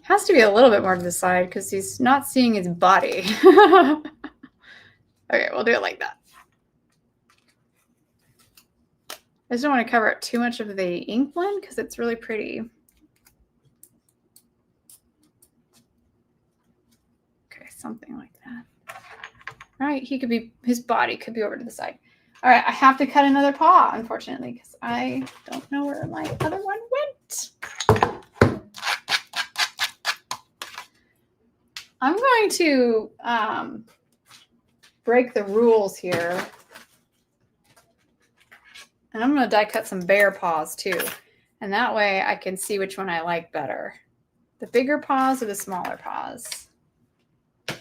Has to be a little bit more to the side because he's not seeing his body. Okay, we'll do it like that. I just don't want to cover up too much of the ink blend because it's really pretty. Okay, something like that. All right, he could be, his body could be over to the side. All right, I have to cut another paw, unfortunately, because I don't know where my other one went. I'm going to break the rules here. And I'm going to die cut some bear paws too. And that way I can see which one I like better. The bigger paws or the smaller paws. So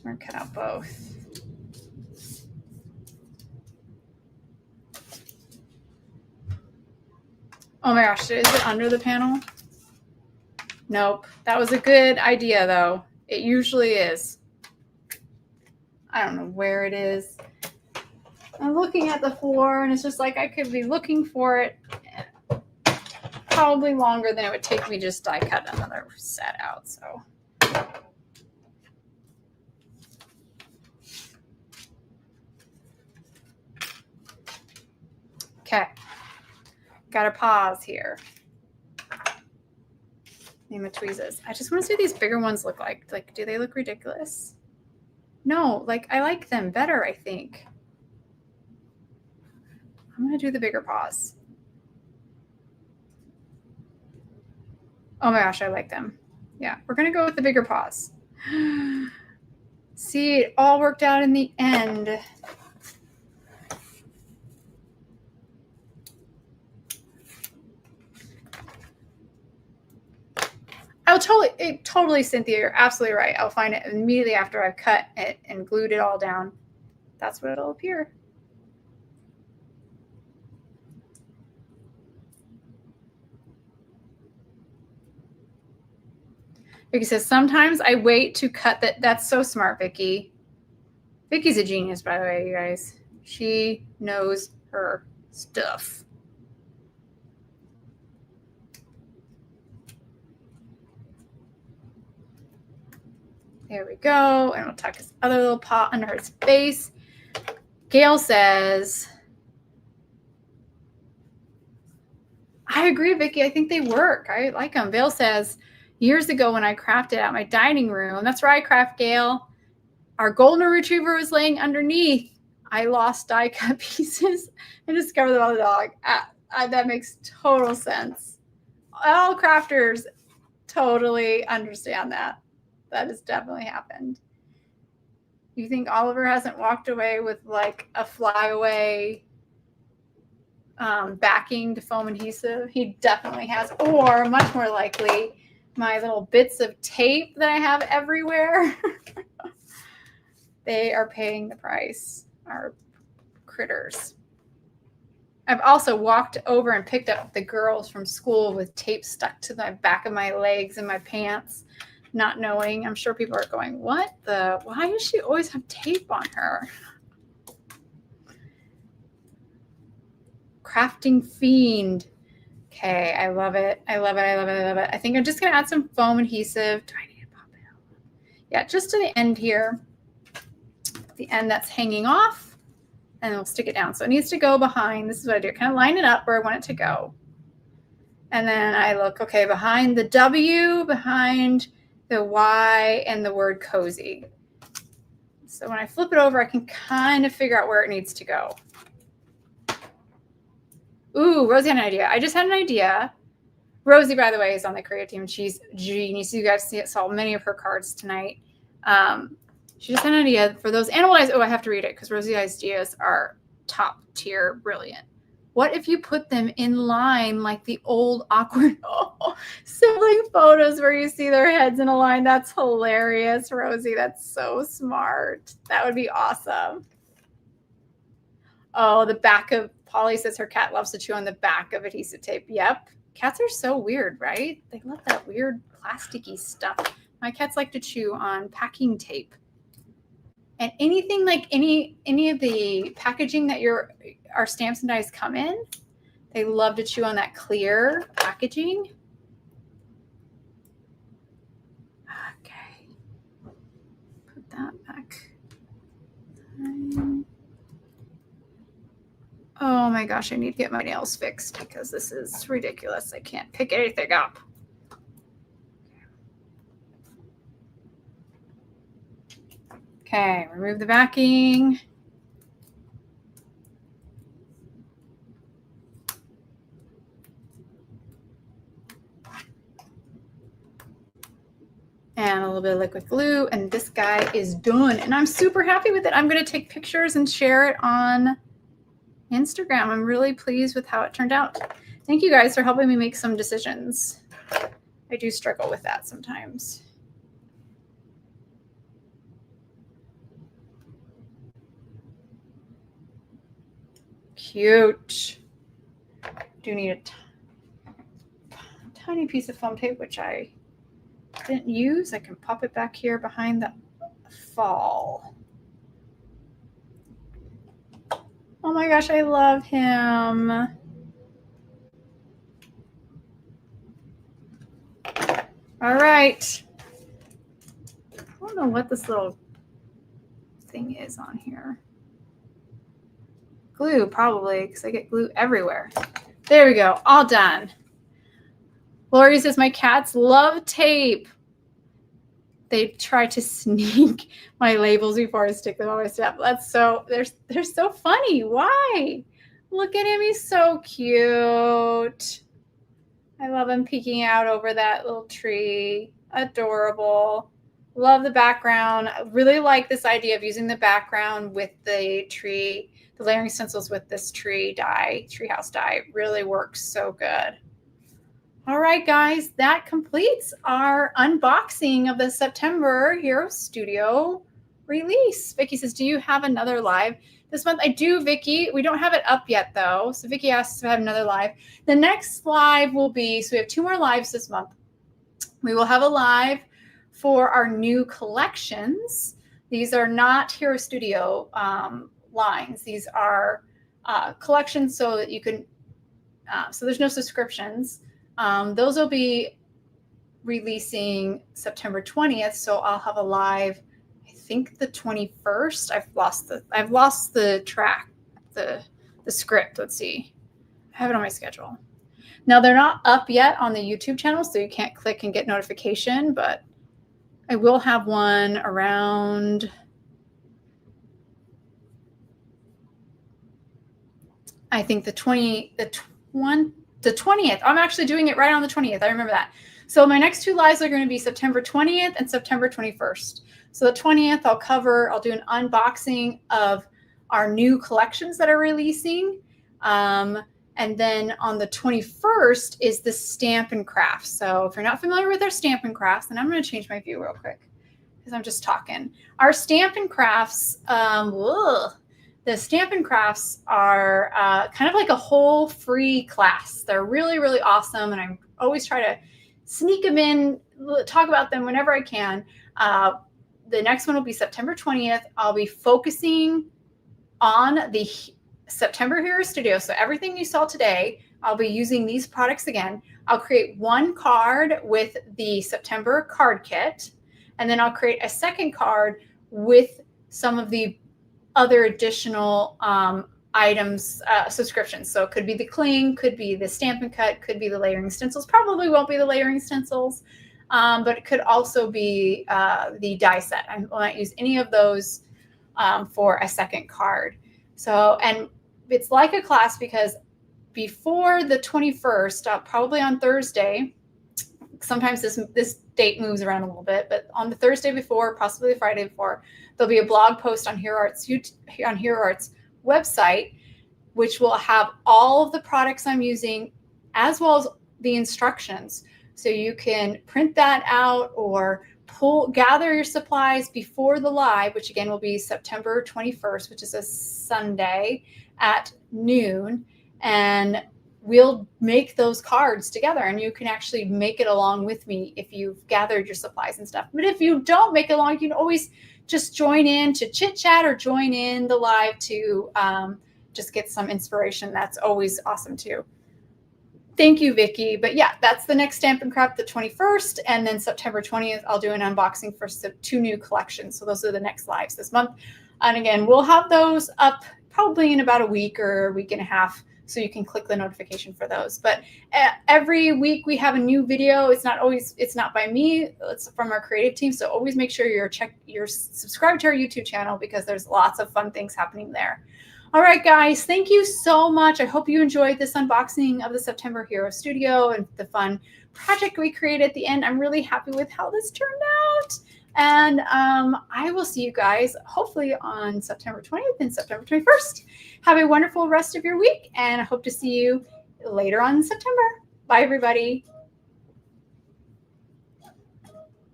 we're going to cut out both. Oh my gosh, is it under the panel? Nope. That was a good idea though. It usually is. I don't know where it is. I'm looking at the floor and it's just like I could be looking for it probably longer than it would take me just die cut another set out. So okay, gotta pause here. Name of tweezers. I just want to see what these bigger ones look like. Like, do they look ridiculous? No, like I like them better, I think. I'm going to do the bigger paws. Oh my gosh, I like them. Yeah, we're going to go with the bigger paws. See, it all worked out in the end. I'll totally, Cynthia, you're absolutely right. I'll find it immediately after I've cut it and glued it all down. That's what it'll appear. Vicky says, sometimes I wait to cut that. That's so smart, Vicky. Vicky's a genius, by the way, you guys. She knows her stuff. There we go. And we'll tuck his other little paw under his face. Gail says, I agree, Vicki. I think they work. I like them. Vale says, years ago when I crafted at my dining room, that's where I craft, Gail, our golden retriever was laying underneath. I lost die cut pieces and discovered them on the dog. That makes total sense. All crafters totally understand that. That has definitely happened. You think Oliver hasn't walked away with like a flyaway backing to foam adhesive? He definitely has. Or much more likely, my little bits of tape that I have everywhere. They are paying the price, our critters. I've also walked over and picked up the girls from school with tape stuck to the back of my legs and my pants, not knowing. I'm sure people are going, why does she always have tape on her? Crafting Fiend. Okay, I love it. I love it. I love it. I love it. I think I'm just going to add some foam adhesive. Do I need to pop it out? Yeah, just to the end here. The end that's hanging off, and we'll stick it down. So it needs to go behind. This is what I do. Kind of line it up where I want it to go. And then I look, okay, behind the W, behind the Y, and the word cozy. So when I flip it over, I can kind of figure out where it needs to go. Ooh, Rosie had an idea. I just had an idea. Rosie, by the way, is on the creative team. She's genius. You guys saw many of her cards tonight. She just had an idea for those animal eyes. Oh, I have to read it because Rosie's ideas are top tier brilliant. What if you put them in line like the old awkward sibling photos where you see their heads in a line? That's hilarious, Rosie. That's so smart. That would be awesome. Oh, the back of Polly says her cat loves to chew on the back of adhesive tape. Yep. Cats are so weird, right? They love that weird plasticky stuff. My cats like to chew on packing tape. And anything like any of the packaging that our stamps and dies come in, they love to chew on that clear packaging. Okay. Put that back. Oh my gosh, I need to get my nails fixed because this is ridiculous. I can't pick anything up. Okay, remove the backing. And a little bit of liquid glue, and this guy is done. And I'm super happy with it. I'm going to take pictures and share it on Instagram. I'm really pleased with how it turned out. Thank you guys for helping me make some decisions. I do struggle with that sometimes. Cute. Do need a tiny piece of foam tape, which I didn't use. I can pop it back here behind the fall. Oh my gosh, I love him. All right. I don't know what this little thing is on here. Glue, probably, because I get glue everywhere. There we go. All done. Lori says, my cats love tape. They try to sneak my labels before I stick them on my stuff. That's so, they're so funny. Why? Look at him. He's so cute. I love him peeking out over that little tree. Adorable. Love the background. I really like this idea of using the background with the tree, the layering stencils with this treehouse die. It really works so good. All right, guys, that completes our unboxing of the September Hero Studio release. Vicki says, do you have another live this month? I do, Vicki. We don't have it up yet, though. So Vicki asked to have another live. The next live will be, so we have 2 more lives this month. We will have a live for our new collections. These are not Hero Studio lines. These are collections so that you can, so there's no subscriptions. Those will be releasing September 20th. So I'll have a live, I think the 21st. I've lost the track, the script. Let's see. I have it on my schedule. Now they're not up yet on the YouTube channel, so you can't click and get notification, but I will have one around, I think the 20th. I'm actually doing it right on the 20th. I remember that. So my next 2 lives are going to be September 20th and September 21st. So the 20th, I'll do an unboxing of our new collections that are releasing. And then on the 21st is the Stamp and Crafts. So if you're not familiar with our Stamp and Crafts, then I'm going to change my view real quick because I'm just talking. Our Stamp and Crafts, the Stamp and Crafts are kind of like a whole free class. They're really, really awesome. And I always try to sneak them in, talk about them whenever I can. The next one will be September 20th. I'll be focusing on the September Hero Studio. So everything you saw today, I'll be using these products again. I'll create 1 card with the September card kit, and then I'll create a second card with some of the other additional items, subscriptions. So it could be the cling, could be the Stamp and Cut, could be the layering stencils. Probably won't be the layering stencils, but it could also be the die set. I will not use any of those for a second card. So, and it's like a class because before the 21st, probably on Thursday, sometimes this date moves around a little bit, but on the Thursday before, possibly the Friday before, there'll be a blog post on Hero Art's website, which will have all of the products I'm using as well as the instructions. So you can print that out or gather your supplies before the live, which again will be September 21st, which is a Sunday at noon. And we'll make those cards together, and you can actually make it along with me if you've gathered your supplies and stuff. But if you don't make it along, you can always just join in to chit chat or join in the live to just get some inspiration. That's always awesome too. Thank you, Vicki. But yeah, that's the next Stamp and Craft, the 21st. And then September 20th, I'll do an unboxing for 2 new collections. So those are the next lives this month. And again, we'll have those up probably in about a week or a week and a half, so you can click the notification for those. But every week we have a new video. It's not by me, it's from our creative team. So always make sure you're subscribed to our YouTube channel because there's lots of fun things happening there. All right, guys, thank you so much. I hope you enjoyed this unboxing of the September Hero Studio and the fun project we created at the end. I'm really happy with how this turned out. And I will see you guys hopefully on September 20th and September 21st. Have a wonderful rest of your week, and I hope to see you later on in September. Bye, everybody.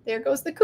There goes the